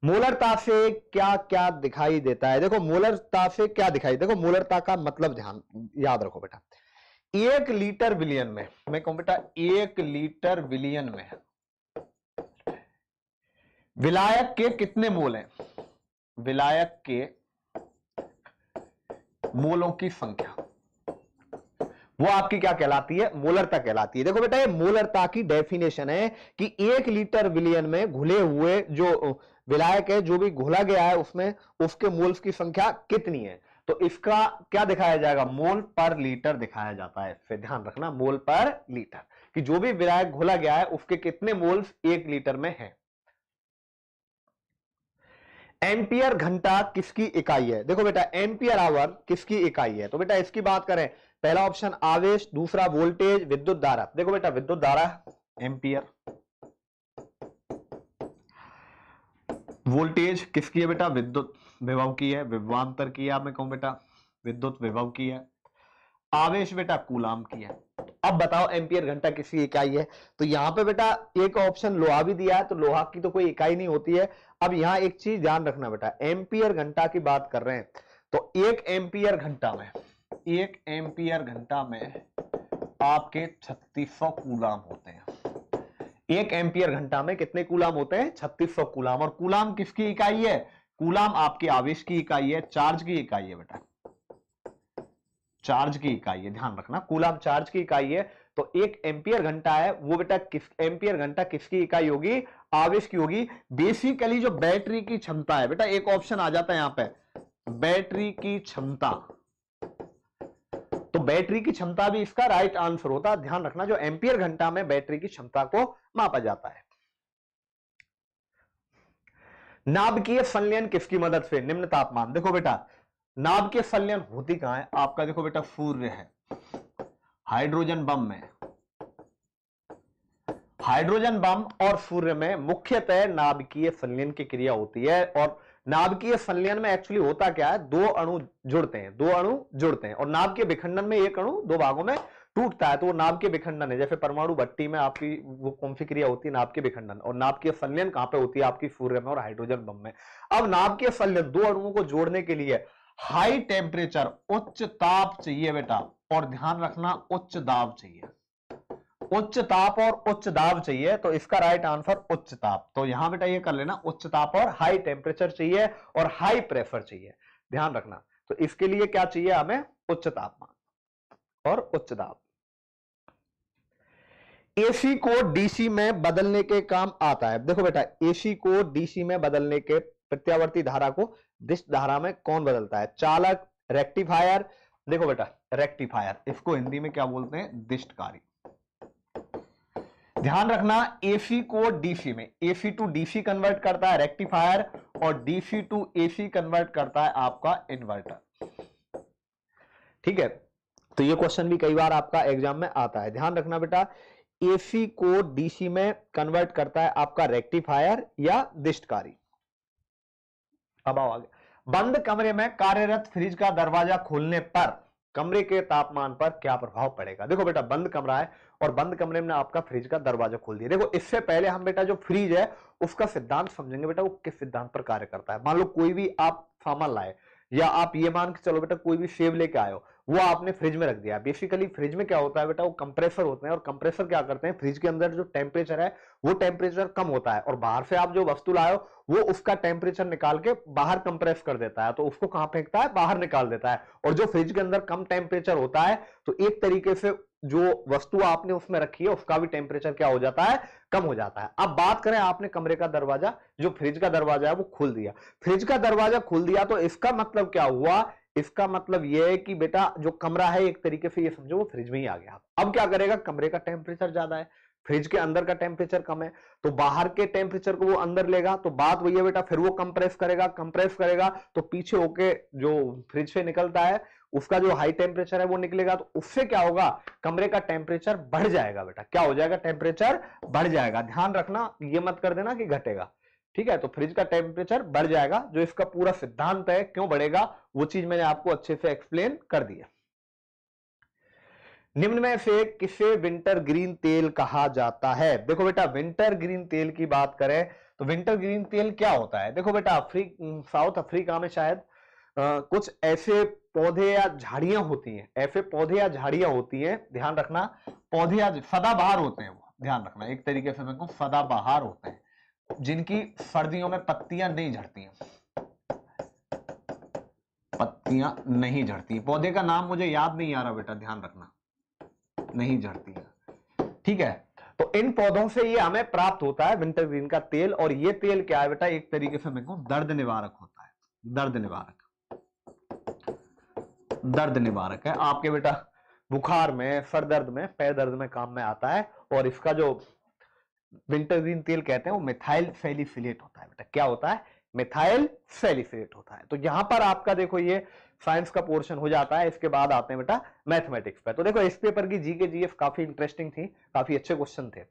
मोलरता से क्या क्या दिखाई देता है? देखो मोलरता से क्या दिखाई, देखो मोलरता का मतलब ध्यान याद रखो बेटा, 1 लीटर विलियन में, मैं कहूं बेटा 1 लीटर विलियन में विलायक के कितने मोल हैं? विलायक के मोलों की संख्या वो आपकी क्या कहलाती है? मोलरता कहलाती है। देखो बेटा ये मोलरता की डेफिनेशन है कि 1 लीटर विलियन में घुले हुए जो विलायक है, जो भी घुला गया है उसमें, उसके मोल्स की संख्या कितनी है। तो इसका क्या दिखाया जाएगा? मोल पर लीटर दिखाया जाता है। फिर ध्यान रखना मोल पर लीटर, कि जो भी विलायक घुला गया है उसके कितने मोल्स 1 लीटर में है। एम्पियर घंटा किसकी इकाई है? देखो बेटा एम्पियर आवर किसकी इकाई है? तो बेटा इसकी बात करें, पहला ऑप्शन आवेश, दूसरा वोल्टेज, विद्युत धारा। देखो बेटा विद्युत धारा एम्पियर, वोल्टेज किसकी है बेटा? विद्युत विभव की है, विभवांतर की है, मैं कहूं बेटा विद्युत विभव की है। आवेश बेटा कूलाम की है। अब बताओ एम्पियर घंटा किसकी इकाई है? तो यहां पे बेटा एक ऑप्शन लोहा भी दिया है, तो लोहा की तो कोई इकाई नहीं होती है। अब यहां एक चीज ध्यान रखना बेटा, एम्पियर घंटा की बात कर रहे हैं तो 1 एम्पियर घंटा में, 1 एम्पियर घंटा में आपके 3600 कूलाम होते हैं। 1 एम्पियर घंटा में कितने कूलाम होते हैं? 3600 कूलाम। और कूलाम किसकी इकाई है? कूलाम आपके आवेश की इकाई है, चार्ज की इकाई है बेटा, चार्ज की इकाई है। ध्यान रखना कूलाम चार्ज की इकाई है। तो 1 एम्पियर घंटा है वो बेटा एम्पियर घंटा किसकी इकाई होगी? आवेश की होगी। बेसिकली जो बैटरी की क्षमता है बेटा, एक ऑप्शन आ जाता है यहां पे, बैटरी की क्षमता, तो बैटरी की क्षमता भी इसका राइट आंसर होता है। ध्यान रखना जो एम्पियर घंटा में बैटरी की क्षमता को मापा जाता है। नाभिकीय संलयन किसकी मदद से? निम्न तापमान। देखो बेटा नाभिकीय संलयन होती कहां है आपका? देखो बेटा सूर्य है, हाइड्रोजन बम में, हाइड्रोजन बम और सूर्य में मुख्यतः नाभिकीय संलयन की क्रिया होती है। और नाभिकीय संलयन में एक्चुअली होता क्या है, दो अणु जुड़ते हैं और नाभिकीय विखंडन में एक अणु दो भागों में टूटता है, तो वो नाभिकीय विखंडन है। जैसे परमाणु भट्टी में आपकी वो कौन सी क्रिया होती है, नाभिकीय विखंडन। और नाभिकीय संलयन कहां पे होती है, आपकी सूर्य में और हाइड्रोजन बम में। अब नाभिकीय संलयन दो अणुओं को जोड़ने के लिए हाई टेम्परेचर, उच्च ताप चाहिए बेटा, और ध्यान रखना उच्च दाब चाहिए। उच्च ताप और उच्च दाब चाहिए, तो इसका राइट आंसर उच्च ताप। तो यहां बेटा ये कर लेना, उच्च ताप और हाई टेम्परेचर चाहिए और हाई प्रेशर चाहिए, ध्यान रखना। तो इसके लिए क्या चाहिए हमें, उच्च तापमान और उच्च दाब। एसी को डीसी में बदलने के काम आता है। देखो बेटा, एसी को डीसी में बदलने के प्रत्यावर्ती धारा को दिश धारा में कौन बदलता है, चालक, रेक्टिफायर। देखो बेटा, रेक्टिफायर, इसको हिंदी में क्या बोलते हैं, दिष्टकारी। ध्यान रखना, एसी को डीसी में, एसी टू डीसी कन्वर्ट करता है रेक्टिफायर, और डीसी टू एसी कन्वर्ट करता है आपका इन्वर्टर। ठीक है, तो ये क्वेश्चन भी कई बार आपका एग्जाम में आता है, ध्यान रखना बेटा। एसी को डीसी में कन्वर्ट करता है आपका रेक्टिफायर या दिष्टकारी। अब आओ आगे। बंद कमरे में कार्यरत फ्रिज का दरवाजा खोलने पर कमरे के तापमान पर क्या प्रभाव पड़ेगा। देखो बेटा, बंद कमरा है और बंद कमरे में आपका फ्रिज का दरवाजा खोल दिया। देखो, इससे पहले हम बेटा जो फ्रिज है उसका सिद्धांत समझेंगे बेटा, वो किस सिद्धांत पर कार्य करता है। मान लो कोई भी आप सामान लाए, या आप ये मान के चलो बेटा कोई भी सेब लेके आए हो, वो आपने फ्रिज में रख दिया। बेसिकली फ्रिज में क्या होता है बेटा, वो कंप्रेसर होते हैं, और कंप्रेसर क्या करते हैं, फ्रिज के अंदर जो टेम्परेचर है वो टेम्परेचर कम होता है, और बाहर से आप जो वस्तु लाए हो वो उसका टेम्परेचर निकाल के बाहर कंप्रेस कर देता है, तो उसको कहां फेंकता है, बाहर निकाल देता है। और जो फ्रिज के अंदर कम टेम्परेचर होता है, तो एक तरीके से जो वस्तु आपने उसमें रखी है उसका भी टेम्परेचर क्या हो जाता है, कम हो जाता है। अब बात करें, आपने कमरे का दरवाजा, जो फ्रिज का दरवाजा है वो खोल दिया, फ्रिज का दरवाजा खोल दिया, तो इसका मतलब क्या हुआ, इसका मतलब यह है कि बेटा जो कमरा है एक तरीके से ये समझो वो फ्रिज में ही आ गया। अब क्या करेगा, कमरे का टेम्परेचर ज्यादा है, फ्रिज के अंदर का टेम्परेचर कम है, तो बाहर के टेम्परेचर को वो अंदर लेगा, तो बात वही है बेटा, फिर वो कंप्रेस करेगा तो पीछे होके जो फ्रिज से निकलता है उसका जो हाई टेम्परेचर है वो निकलेगा, तो उससे क्या होगा, कमरे का टेम्परेचर बढ़ जाएगा बेटा। क्या हो जाएगा, टेम्परेचर बढ़ जाएगा। ध्यान रखना, ये मत कर देना कि घटेगा, ठीक है। तो फ्रिज का टेम्परेचर बढ़ जाएगा, जो इसका पूरा सिद्धांत है क्यों बढ़ेगा वो चीज मैंने आपको अच्छे से एक्सप्लेन कर दिया। निम्न में से किसे विंटर ग्रीन तेल कहा जाता है। देखो बेटा, विंटर ग्रीन तेल की बात करें तो विंटर ग्रीन तेल क्या होता है। देखो बेटा, साउथ अफ्रीका में शायद कुछ ऐसे पौधे या झाड़ियां होती हैं, ऐसे पौधे या झाड़ियां होती हैं, ध्यान रखना, पौधे या सदाबहार होते हैं वो, ध्यान रखना, एक तरीके से मैं कहूं सदाबहार होते हैं, जिनकी सर्दियों में पत्तियां नहीं झड़ती हैं, पत्तियां नहीं झड़ती। पौधे का नाम मुझे याद नहीं आ रहा बेटा, ध्यान रखना, नहीं झड़ती है, ठीक है। तो इन पौधों से ये हमें प्राप्त होता है विंटर ग्रीन का तेल, और ये तेल क्या है बेटा, एक तरीके से मैं कहूं दर्द निवारक होता है, दर्द निवारक, दर्द निवारक है आपके बेटा बुखार में, सर दर्द में, पैर दर्द में काम में आता है। और इसका जो विंटर ग्रीन तेल कहते हैं वो मिथाइल सैलिसिलेट होता है बेटा। क्या होता है, मिथाइल सैलिसिलेट होता है। तो यहां पर आपका देखो ये साइंस का पोर्शन हो जाता है, इसके बाद आते हैं बेटा मैथमेटिक्स पे। तो देखो इस पेपर की जीके जीएफ काफी इंटरेस्टिंग थी, काफी अच्छे क्वेश्चन थे।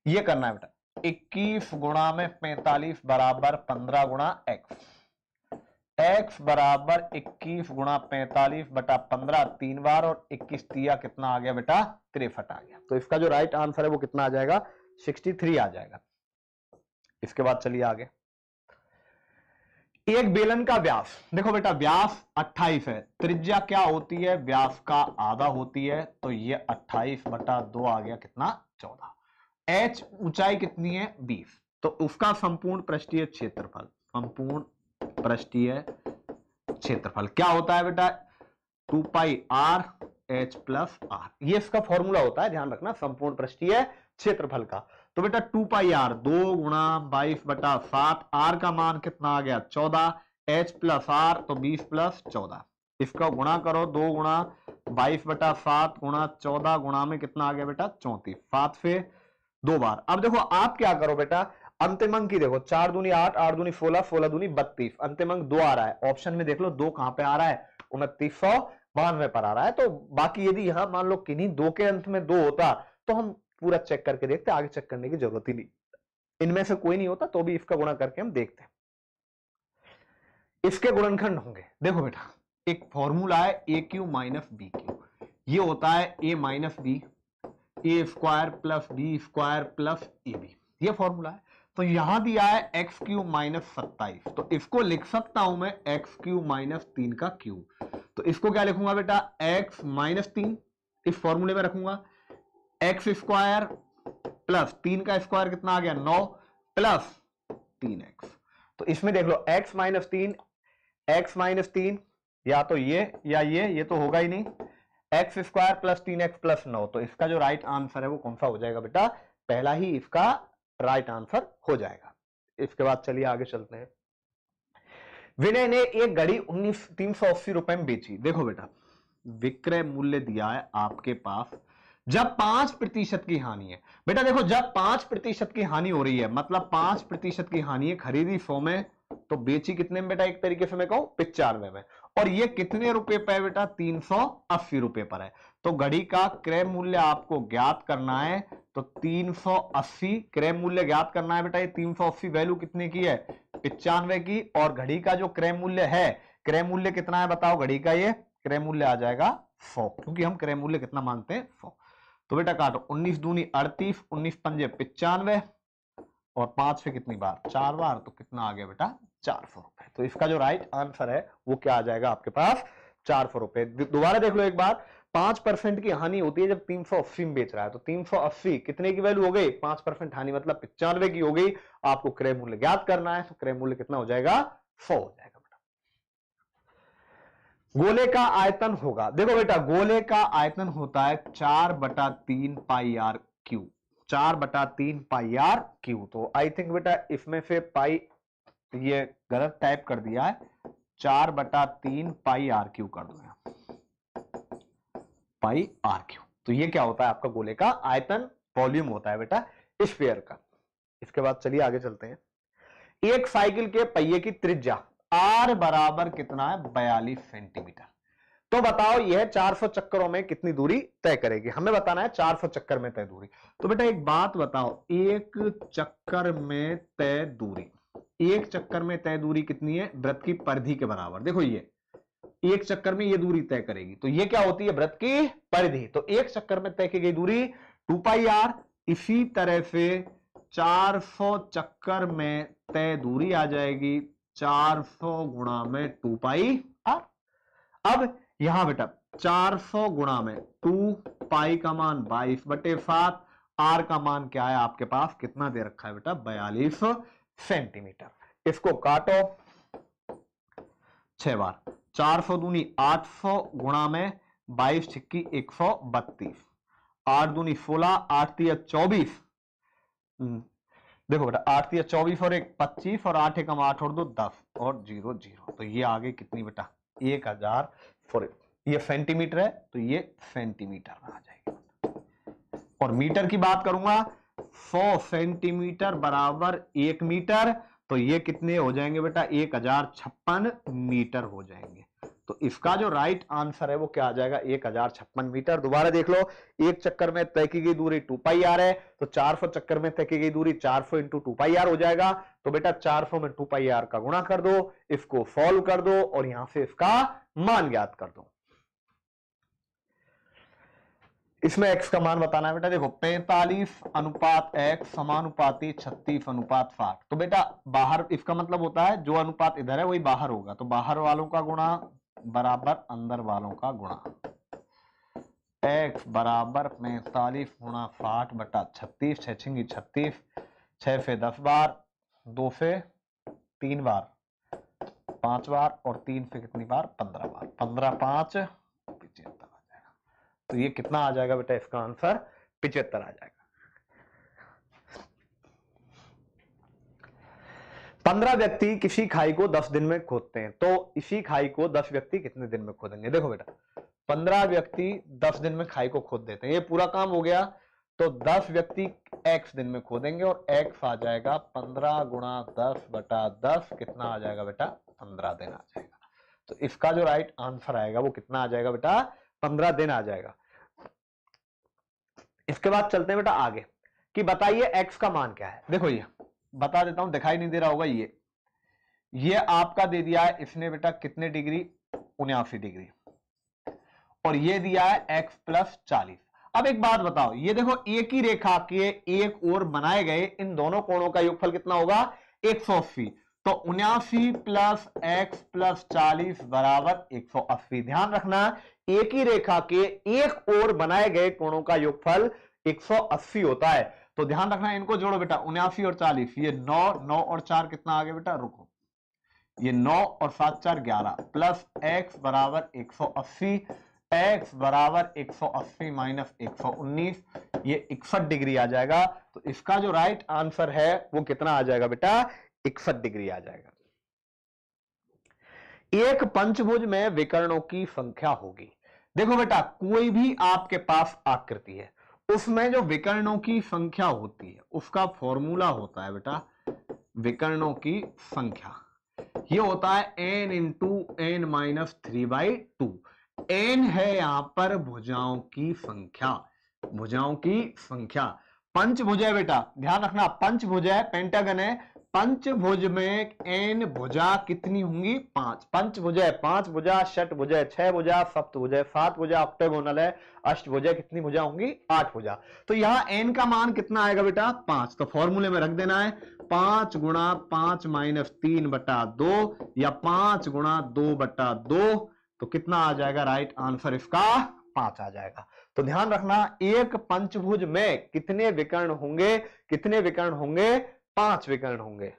ये करना है बेटा, 21 गुणा में 45 बराबर 15 गुणा एक्स, एक्स बराबर 21 गुणा 45 बटा 15 3 बार, और 21 दिया कितना आ गया बेटा, 63 आ गया। तो इसका जो राइट आंसर है वो कितना आ जाएगा, 63 आ जाएगा। इसके बाद चलिए आगे। एक बेलन का व्यास, देखो बेटा व्यास 28 है, त्रिज्या क्या होती है, व्यास का आधा होती है, तो ये 28 बटा 2 आ गया कितना, 14। एच ऊंचाई कितनी है, 20, तो उसका संपूर्ण पृष्ठीय क्षेत्रफल, संपूर्ण पृष्ठीय क्षेत्रफल क्या होता है बेटा, 2 पाई आर एच प्लस आर, ये इसका फॉर्मूला होता है, ध्यान रखना, संपूर्ण पृष्ठीय क्षेत्रफल का। तो बेटा 2 पाई आर 2 गुणा 22 बटा 7, आर का मान कितना आ गया 14, एच प्लस आर तो 20 प्लस 14, इसका गुणा करो, 2 गुणा 22 बटा 7 गुणा 14 गुणा में कितना आ गया बेटा 34, 7 से 2 बार। अब देखो आप क्या करो बेटा, अंतिम अंक की देखो, 4 दूनी 8, 8 दूनी 16, 16 दूनी 32, अंतिम अंक 2 आ रहा है, ऑप्शन में देख लो 2 कहां पे आ रहा है, 2992 पर आ रहा है। तो बाकी यदि यहां मान लो किन्हीं 2 के अंत में 2 होता तो हम पूरा चेक करके देखते, आगे चेक करने की जरूरत ही नहीं, इनमें से कोई नहीं होता तो भी इसका गुणा करके हम देखते हैं। इसके गुणनखंड होंगे। देखो बेटा, एक फॉर्मूला है ए क्यू माइनस बी क्यू, ये होता है ए minus B, A square plus B square plus A B, ये फॉर्मूला है। तो यहां दिया है एक्स क्यू माइनस 27, तो इसको लिख सकता हूं मैं एक्स क्यू माइनस 3 का क्यूब। तो इसको क्या लिखूंगा बेटा, एक्स माइनस 3 इस फॉर्मूले में रखूंगा, एक्स स्क्वायर प्लस 3 का स्क्वायर कितना आ गया 9 प्लस 3x। तो इसमें देख लो x माइनस 3, एक्स माइनस 3, या तो ये या ये तो होगा ही नहीं, x square plus 3x plus 9। तो इसका जो राइट आंसर है वो कौन सा हो जाएगा बेटा, पहला ही इसका राइट आंसर हो जाएगा। इसके बाद चलिए आगे चलते हैं। विनय ने एक घड़ी 380 रुपए में बेची। देखो बेटा, विक्रय मूल्य दिया है आपके पास जब 5% की हानि है। बेटा देखो, जब 5% की हानि हो रही है, मतलब 5% की हानि है, खरीदी 100 में तो बेची कितने में बेटा, एक तरीके से मैं कहूं 95 में, और ये कितने रुपए पे है बेटा, 380 रुपए पर है। तो घड़ी का क्रय मूल्य आपको ज्ञात करना है, तो 380 क्रय मूल्य ज्ञात करना है बेटा। ये 380 वैल्यू कितने की है, 95 की, और घड़ी का जो क्रय मूल्य है, क्रय मूल्य कितना है बताओ घड़ी का, ये क्रय मूल्य आ जाएगा 100, क्योंकि हम क्रय मूल्य कितना मानते हैं 100। तो बेटा काटो, 19 दूनी 38, 19 पंजे 95, और 5 से कितनी बार, 4 बार, तो कितना आ गया बेटा 400 रुपए। तो इसका जो राइट आंसर है वो क्या आ जाएगा आपके पास, 400 रुपए। दोबारा देख लो एक बार, 5% की हानि होती है जब 380 में बेच रहा है, तो 380 कितने की वैल्यू हो गई, 5% हानि मतलब 95 की हो गई। आपको क्रय मूल्य ज्ञात करना है, तो क्रय मूल्य कितना हो जाएगा, 100 हो जाएगा। गोले का आयतन होगा, देखो बेटा गोले का आयतन होता है 4/3 पाई are Q, 4/3 pi are Q. तो आई थिंक बेटा इसमें से पाई ये गलत टाइप कर दिया है, 4/3 पाई आर क्यू कर दो यहां, पाई आर क्यू। तो ये क्या होता है आपका गोले का आयतन, वॉल्यूम होता है बेटा स्फीयर का। इसके बाद चलिए आगे चलते हैं। एक साइकिल के पहिए की त्रिज्या आर बराबर कितना है, 42 सेंटीमीटर। तो बताओ यह 400 चक्करों में कितनी दूरी तय करेगी, हमें बताना है 400 चक्कर में तय दूरी। तो बेटा एक बात बताओ, एक चक्कर में तय दूरी, एक चक्कर में तय दूरी कितनी है, वृत्त की परिधि के बराबर। देखो ये एक चक्कर में ये दूरी तय करेगी, तो ये क्या होती है, वृत्त की परिधि। तो एक चक्कर में तय की गई दूरी 2 पाई आर। इसी तरह से 400 चक्कर में तय दूरी आ जाएगी 400 गुणा में 2 पाई आर। अब यहां बेटा 400 गुणा में 2 पाई का मान 22/7, आर का मान क्या है आपके पास, कितना दे रखा है बेटा, 42 सेंटीमीटर। इसको काटो 6 बार, 400 दूनी 800 गुणा में 22 छिक्की 132, 8 दूनी 16, 8 तिया 24, देखो बेटा 8 तिया 24 और 1 25, और 8 एकम 8 और 2 10, और 0 0। तो ये आगे कितनी बेटा 1000, ये सेंटीमीटर है, तो ये सेंटीमीटर में आ जाएगी। और मीटर की बात करूंगा, 100 सेंटीमीटर बराबर 1 मीटर, तो ये कितने हो जाएंगे बेटा, 1056 मीटर हो जाएंगे। तो इसका जो राइट आंसर है वो क्या आ जाएगा, 1056 मीटर। दोबारा देख लो, एक चक्कर में तय की गई दूरी 2 पाई आर है, तो 400 चक्कर में तय की गई दूरी 400 इंटू 2 पाई आर हो जाएगा। तो बेटा 400 में 2 पाई आर का गुणा कर दो, इसको सॉल्व कर दो, और यहां से इसका मान ज्ञात कर दो। इसमें x का मान बताना है बेटा, देखो 45:x समानुपाती 36:60। तो बेटा बाहर, इसका मतलब होता है जो अनुपात इधर है वही बाहर होगा, तो बाहर वालों का गुणा बराबर अंदर वालों का गुणा, x बराबर 45 गुणा 60/36, 6 छिंगी 36, 6 से 10 बार, 2 से 3 बार 5 बार, और 3 से कितनी बार 15 बार, 15 5 75 आ जाएगा। तो ये कितना आ जाएगा बेटा, इसका आंसर 75 आ जाएगा। 15 व्यक्ति किसी खाई को 10 दिन में खोदते हैं, तो इसी खाई को 10 व्यक्ति कितने दिन में खोदेंगे। देखो बेटा 15 व्यक्ति 10 दिन में खाई को खोद देते हैं, ये पूरा काम हो गया। तो 10 व्यक्ति x दिन में खोदेंगे, और x आ जाएगा 15 गुणा 10/10, कितना आ जाएगा बेटा 15 दिन आ जाएगा। तो इसका जो राइट आंसर आएगा वो कितना आ जाएगा बेटा, 15 दिन आ जाएगा। इसके बाद चलते हैं बेटा आगे, कि बताइए x का मान क्या है। देखो ये बता देता हूं, दिखाई नहीं दे रहा होगा, ये आपका दे दिया है इसने बेटा कितने डिग्री, 79 डिग्री, और ये दिया है x प्लस 40। अब एक बात बताओ, ये देखो एक ही रेखा के एक ओर बनाए गए इन दोनों कोणों का योगफल कितना होगा, 180। तो 79 प्लस x प्लस 40 बराबर 180। ध्यान रखना, एक ही रेखा के एक ओर बनाए गए कोणों का योगफल 180 होता है। तो ध्यान रखना, इनको जोड़ो बेटा, 79 और 40, ये 9, 9 और 4 कितना आ गया बेटा, रुको, ये 9 और 7 4 11 प्लस x बराबर 180, x बराबर 180 माइनस 119, ये 61 डिग्री आ जाएगा। तो इसका जो राइट आंसर है वो कितना आ जाएगा बेटा, 61 डिग्री आ जाएगा। एक पंचभुज में विकर्णों की संख्या होगी। देखो बेटा, कोई भी आपके पास आकृति है, उसमें जो विकर्णों की संख्या होती है उसका फॉर्मूला होता है बेटा विकर्णों की संख्या। ये होता है n into N minus 3/2। n है यहां पर भुजाओं की संख्या, भुजाओं की संख्या। पंचभुज है बेटा, ध्यान रखना, पंचभुज है, पेंटागन है, पंचभुज में n भुजा कितनी होंगी, 5। पंचभुज है, 5 भुजा, षटभुज है, 6 भुजा, सप्तभुज है, 7 भुजा, ऑक्टेगोनल है, अष्टभुज है, कितनी भुजा होंगी, 8 भुजा। तो यहां n का मान कितना आएगा बेटा, 5। तो फॉर्मूले में रख देना है 5 गुणा 5 माइनस 3/2 या 5 गुणा 2/2। तो कितना आ जाएगा, राइट आंसर इसका 5 आ जाएगा। तो ध्यान रखना, एक पंचभुज में कितने विकर्ण होंगे, कितने विकर्ण होंगे, 5 विकर्ण होंगे।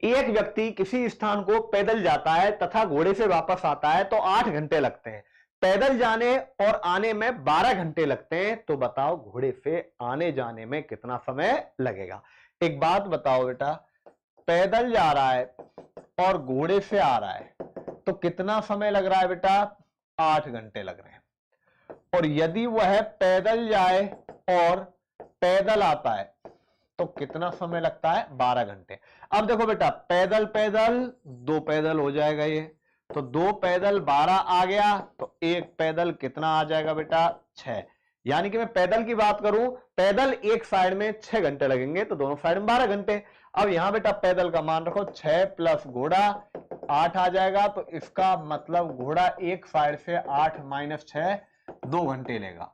एक व्यक्ति किसी स्थान को पैदल जाता है तथा घोड़े से वापस आता है तो 8 घंटे लगते हैं। पैदल जाने और आने में 12 घंटे लगते हैं, तो बताओ घोड़े से आने जाने में कितना समय लगेगा। एक बात बताओ बेटा, पैदल जा रहा है और घोड़े से आ रहा है तो कितना समय लग रहा है बेटा, 8 घंटे लग रहे हैं। और यदि वह पैदल जाए और पैदल आता है तो कितना समय लगता है, 12 घंटे। अब देखो बेटा, पैदल पैदल 2 पैदल हो जाएगा ये, तो 2 पैदल 12 आ गया, तो 1 पैदल कितना आ जाएगा बेटा, 6। यानी कि मैं पैदल की बात करूं, पैदल एक साइड में 6 घंटे लगेंगे, तो दोनों साइड में 12 घंटे। अब यहां बेटा पैदल का मान रखो, 6 प्लस घोड़ा 8 आ जाएगा, तो इसका मतलब घोड़ा एक साइड से 8 माइनस 6 2 घंटे लेगा।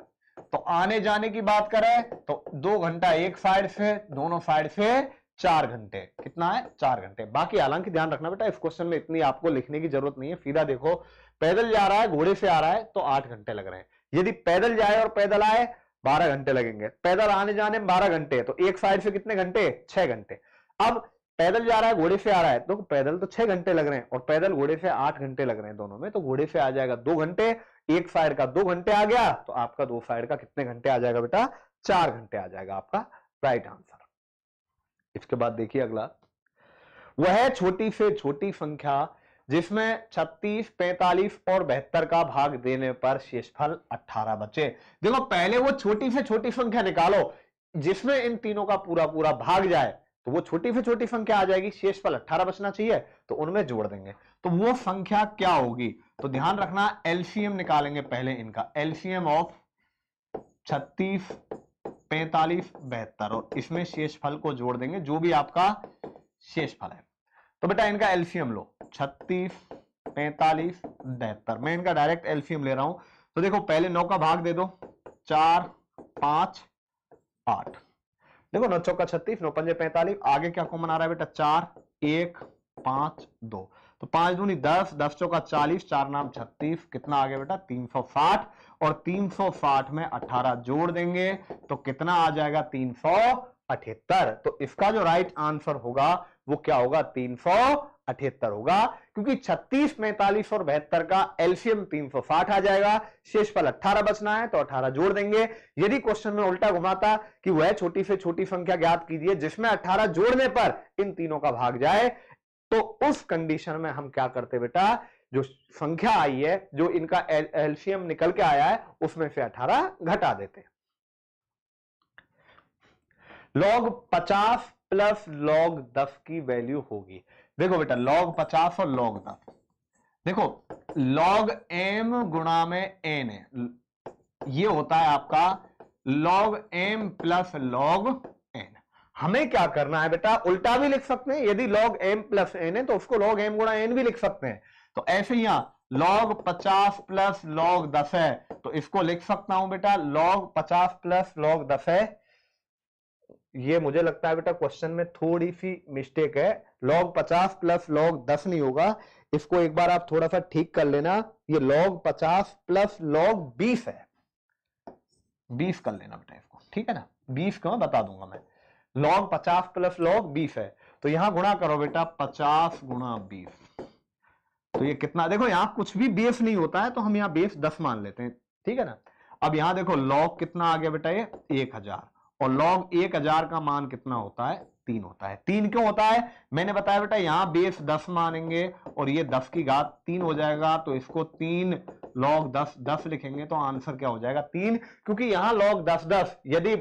तो आने जाने की बात करें तो 2 घंटा एक साइड से, दोनों साइड से 4 घंटे, कितना है, 4 घंटे। बाकी हालांकि ध्यान रखना बेटा, इस क्वेश्चन में इतनी आपको लिखने की जरूरत नहीं है, सीधा देखो, पैदल जा रहा है घोड़े से आ रहा है तो 8 घंटे लग रहे हैं। यदि पैदल जाए और पैदल आए 12 घंटे लगेंगे। पैदल आने जाने में 12 घंटे, तो एक साइड से कितने घंटे, 6 घंटे। अब पैदल जा रहा है घोड़े से आ रहा है, तो पैदल तो 6 घंटे लग रहे हैं और पैदल घोड़े से 8 घंटे लग रहे हैं दोनों में, तो घोड़े से आ जाएगा 2 घंटे, एक साइड का 2 घंटे आ गया, तो आपका 2 साइड का कितने घंटे आ जाएगा बेटा, 4 घंटे आ जाएगा आपका राइट आंसर। इसके बाद देखिए अगला, वह छोटी से छोटी संख्या जिसमें 36, 45 और 72 का भाग देने पर शेषफल 18 बचे। देखो पहले वो छोटी से छोटी संख्या निकालो जिसमें इन तीनों का पूरा पूरा भाग जाए, तो वो छोटी से छोटी संख्या आ जाएगी, शेषफल 18 बचना चाहिए, तो उनमें जोड़ देंगे। तो वो संख्या क्या होगी, तो ध्यान रखना, एलसीएम निकालेंगे पहले इनका, एलसीएम ऑफ 36, 45, 72 और इसमें शेषफल को जोड़ देंगे, जो भी आपका शेषफल है। तो बेटा इनका एलसीएम लो, 36, 45, 72। मैं इनका डायरेक्ट एलसीएम ले रहा हूं, तो देखो पहले 9 का भाग दे दो, 4, 5, 8। देखो 9 चौका 36, 9 पंजे 45, आगे क्या कॉमन आ रहा है बेटा, 4, 1, 5, 2, तो 5 दूनी 10, 10 चौका 40, 4 नाम 36, कितना आ गया बेटा, 360, और 360 में 18 जोड़ देंगे तो कितना आ जाएगा, 378। तो इसका जो राइट आंसर होगा वो क्या होगा, 378 होगा, क्योंकि 36, 45 और 72 का एलसीएम 360 आ जाएगा, शेषफल 18 बचना है तो 18 जोड़ देंगे। यदि क्वेश्चन में उल्टा घुमाता कि वह छोटी से छोटी संख्या ज्ञात कीजिए जिसमें 18 जोड़ने पर इन तीनों का भाग जाए, तो उस कंडीशन में हम क्या करते बेटा, जो संख्या आई है, जो इनका एलसीएम निकल के आया है, उसमें से 18 घटा देते। log 50 प्लस log 10 की वैल्यू होगी। देखो बेटा log 50 और log 10, देखो log m गुणा में n है, ये होता है आपका log m plus log n। हमें क्या करना है बेटा, उल्टा भी लिख सकते हैं, यदि log m प्लस n है तो उसको log m गुणा n भी लिख सकते हैं। तो ऐसे ही यहां log 50 प्लस log 10 है तो इसको लिख सकता हूं बेटा log 50 प्लस log 10 है। ये मुझे लगता है बेटा क्वेश्चन में थोड़ी सी मिस्टेक है, log 50 प्लस log 10 नहीं होगा, इसको एक बार आप थोड़ा सा ठीक कर लेना, ये log 50 प्लस log 20 है, 20 कर लेना बेटा इसको, ठीक है ना, 20 को मैं बता दूंगा मैं, log 50 प्लस log 20 है, तो यहां गुणा करो बेटा 50 गुणा 20, तो ये कितना, देखो यहां कुछ भी बेस नहीं होता है तो हम यहां बेस 10 मान लेते हैं, ठीक है ना। अब यहां देखो log कितना आ गया बेटा, ये 1000, और log 1000 का मान कितना होता है, 3 होता है। 3 क्यों होता है, मैंने बताया बेटा यहां बेस 10 मानेंगे और ये 10 की घात 3 हो जाएगा, तो इसको 3 log 10 लिखेंगे तो आंसर क्या हो जाएगा 3, क्योंकि यहां log 10 यदि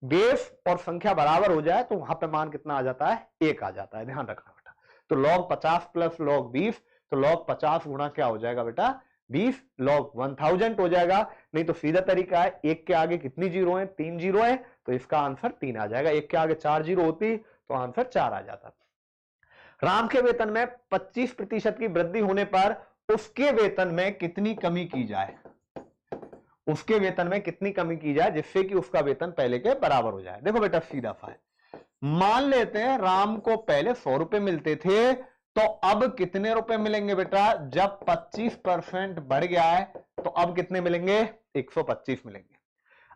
बेस और संख्या बराबर हो जाए तो वहां पे मान कितना आ जाता है, 1 आ जाता है, ध्यान रखना बेटा। तो log 50 प्लस log 20, तो log 50 गुणा क्या हो जाएगा बेटा 20, log 1000 हो जाएगा। नहीं तो सीधा तरीका है, 1 के आगे कितनी जीरो है, 3 जीरो है, तो इसका आंसर 3 आ जाएगा। 1 के आगे 4 जीरो होती तो आंसर 4 आ जाता। राम के वेतन में 25% की वृद्धि होने पर उसके वेतन में कितनी कमी की जाए, उसके वेतन में कितनी कमी की जाए जिससे कि उसका वेतन पहले के बराबर हो जाए। देखो बेटा सीधा सा है, मान लेते हैं राम को पहले 100 रुपए मिलते थे, तो अब कितने रुपए मिलेंगे बेटा, जब 25% बढ़ गया है तो अब कितने मिलेंगे, 125 मिलेंगे।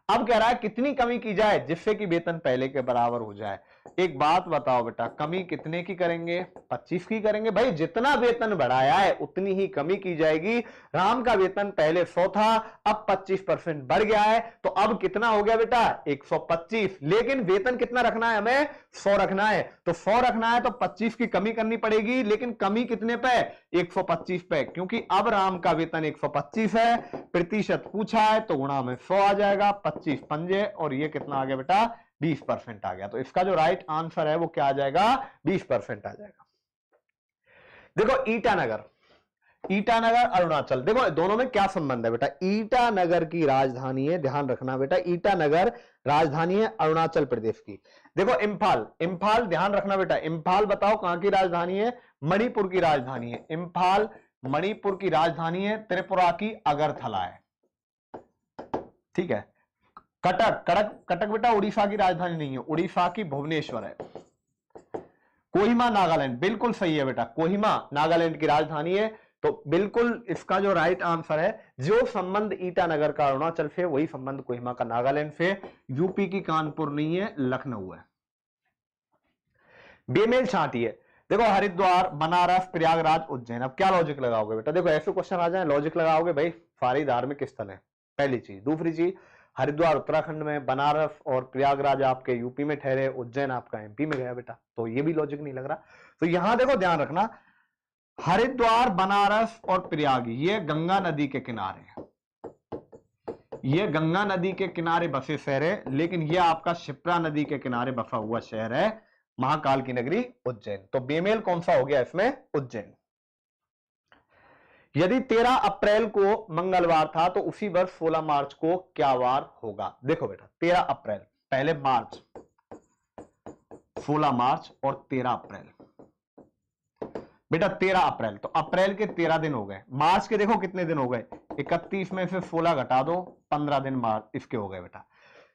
अब कह रहा है कितनी कमी की जाए जिससे कि वेतन पहले के बराबर हो जाए। एक बात बताओ बेटा, कमी कितने की करेंगे, 25 की करेंगे। भाई जितना वेतन बढ़ाया है उतनी ही कमी की जाएगी। राम का वेतन पहले 100 था, अब 25% बढ़ गया है, तो अब कितना हो गया बेटा 125, लेकिन वेतन कितना रखना है, हमें 100 रखना है। तो 100 रखना है तो 25 की कमी करनी पड़ेगी, लेकिन कमी कितने पे, 125 पे, क्योंकि अब राम का वेतन 125 है, प्रतिशत पूछा है तो गुणा में 100 आ जाएगा, 25 पंजे, और ये कितना आ गया बेटा 20% आ गया। तो इसका जो राइट आंसर है वो क्या आ जाएगा, 20% आ जाएगा। देखो ईटानगर, ईटानगर अरुणाचल, देखो दोनों में क्या संबंध है बेटा, ईटानगर की राजधानी है, ध्यान रखना बेटा, ईटानगर राजधानी है अरुणाचल प्रदेश की। देखो इम्फाल, इम्फाल ध्यान रखना बेटा, इम्फाल बताओ कहां की राजधानी है, मणिपुर की राजधानी है। इम्फाल मणिपुर की राजधानी है, त्रिपुरा की अगरतला है, ठीक है। कटक, कटक बेटा उड़ीसा की राजधानी नहीं है, उड़ीसा की भुवनेश्वर है। कोहिमा नागालैंड, बिल्कुल सही है बेटा, कोहिमा नागालैंड की राजधानी है। तो बिल्कुल इसका जो राइट आंसर है, जो संबंध ईटानगर का अरुणाचल से वही संबंध कोहिमा का नागालैंड से। यूपी की कानपुर नहीं है, लखनऊ है। बेमेल छांटी है, देखो हरिद्वार, बनारस, प्रयागराज, उज्जैन। अब क्या लॉजिक लगाओगे बेटा, देखो ऐसे क्वेश्चन आ जाए लॉजिक लगाओगे, भाई सारी धार्मिक स्थल है, पहली चीज। दूसरी चीज, हरिद्वार उत्तराखंड में, बनारस और प्रयागराज आपके यूपी में ठहरे, उज्जैन आपका एमपी में गया बेटा, तो ये भी लॉजिक नहीं लग रहा। तो यहां देखो ध्यान रखना, हरिद्वार, बनारस और प्रयाग ये गंगा नदी के किनारे है, ये गंगा नदी के किनारे बसे शहर है, लेकिन ये आपका शिप्रा नदी के किनारे बसा हुआ शहर है, महाकाल की नगरी उज्जैन। तो बेमेल कौन सा हो गया इसमें, उज्जैन। यदि 13 अप्रैल को मंगलवार था तो उसी वर्ष 16 मार्च को क्या वार होगा। देखो बेटा 13 अप्रैल, पहले मार्च, 16 मार्च और 13 अप्रैल। बेटा 13 अप्रैल, तो अप्रैल के 13 दिन हो गए, मार्च के देखो कितने दिन हो गए, 31 में से 16 घटा दो, 15 दिन मार्च इसके हो गए बेटा,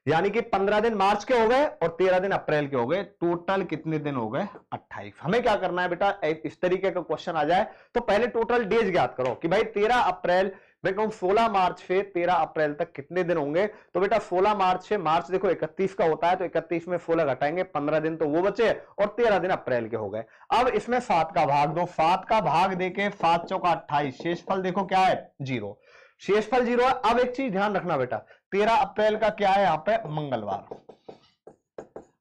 यानी कि 15 दिन मार्च के हो गए और 13 दिन अप्रैल के हो गए, टोटल कितने दिन हो गए 28। हमें क्या करना है बेटा, इस तरीके का क्वेश्चन आ जाए तो पहले टोटल डेज ज्ञात करो कि भाई 13 अप्रैल, मैं कहूं 16 मार्च से 13 अप्रैल तक कितने दिन होंगे। तो बेटा 16 मार्च से, मार्च देखो 31 का होता है, तो 31 में 16 घटाएंगे, 15 दिन तो वो बचे और 13 दिन अप्रैल के हो गए। अब इसमें 7 का भाग दो, 7 का भाग देके 7 चौका 28, शेषफल देखो क्या है 0, शेषफल 0 है। अब एक चीज ध्यान रखना बेटा, 13 अप्रैल का क्या है, यहां पे मंगलवार।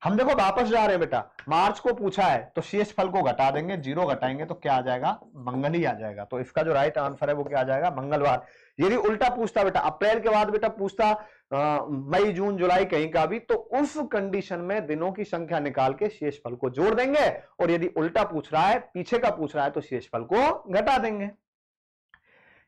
हम देखो वापस जा रहे हैं बेटा, मार्च को पूछा है तो शेषफल को घटा देंगे, 0 घटाएंगे तो क्या आ जाएगा, मंगल ही आ जाएगा। तो इसका जो राइट आंसर है वो क्या आ जाएगा, मंगलवार। यदि उल्टा पूछता बेटा, अप्रैल के बाद बेटा पूछता मई, जून, जुलाई कहीं का भी, तो उस कंडीशन में दिनों की संख्या निकाल के शेषफल को जोड़ देंगे, और यदि उल्टा पूछ रहा है, पीछे का पूछ रहा है, तो शेषफल को घटा देंगे।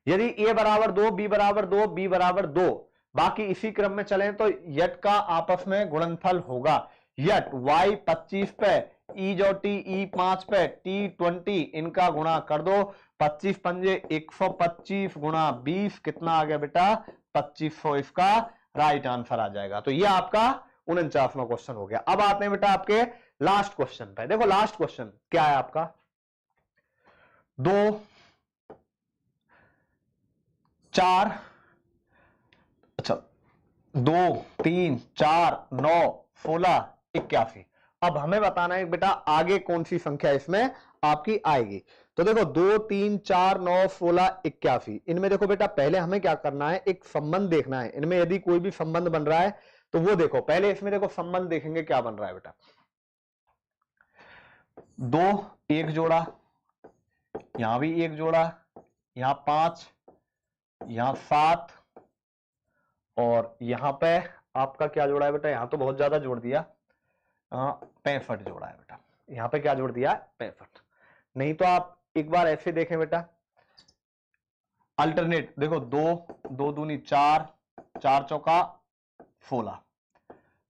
यदि a बराबर 2, b बराबर 2, b बराबर 2, बाकी इसी क्रम में चलें तो यट का आपस में गुणनफल होगा। यट y 25 पे, ई जो टी ई 5 पे, टी 20, इनका गुणा कर दो। 25 पंजे 125 गुणा 20 कितना आ गया बेटा 2500, इसका राइट आंसर आ जाएगा। तो ये आपका 49वां क्वेश्चन हो गया। अब आते हैं बेटा आपके लास्ट क्वेश्चन पे। देखो लास्ट क्वेश्चन क्या है आपका, 2 4, अच्छा 2 3 4 9 16 81। अब हमें बताना है बेटा आगे कौन सी संख्या इसमें आपकी आएगी। तो देखो 2 3 4 9 16 81, इनमें देखो बेटा पहले हमें क्या करना है, एक संबंध देखना है। इनमें यदि कोई भी संबंध बन रहा है तो वो देखो, पहले इसमें देखो संबंध देखेंगे क्या बन रहा है बेटा। 2 एक जोड़ा, यहां भी एक जोड़ा, यहां 5, यहां 7, और यहां पे आपका क्या जोड़ा है बेटा, यहां तो बहुत ज्यादा जोड़ दिया, 65 जोड़ा है बेटा। यहां पे क्या जोड़ दिया 65। नहीं तो आप एक बार ऐसे देखें बेटा, अल्टरनेट देखो, 2 2 दूनी 4, 4 चौका 16,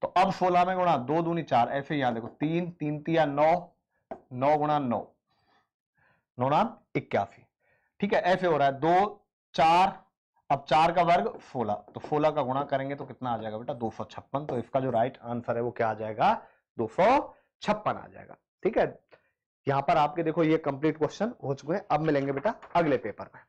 तो अब 16 में गुणा 2 दूनी 4, ऐसे यहां देखो 3 3 तिया 9, 9 गुणा 9, 9 नाम 81। ठीक है, ऐसे हो रहा है 2 4, अब 4 का वर्ग 16, तो 16 का गुणा करेंगे तो कितना आ जाएगा बेटा 256। तो इसका जो राइट आंसर है वो क्या आ जाएगा 256 आ जाएगा। ठीक है, यहां पर आपके देखो ये कंप्लीट क्वेश्चन हो चुके हैं। अब मिलेंगे बेटा अगले पेपर में।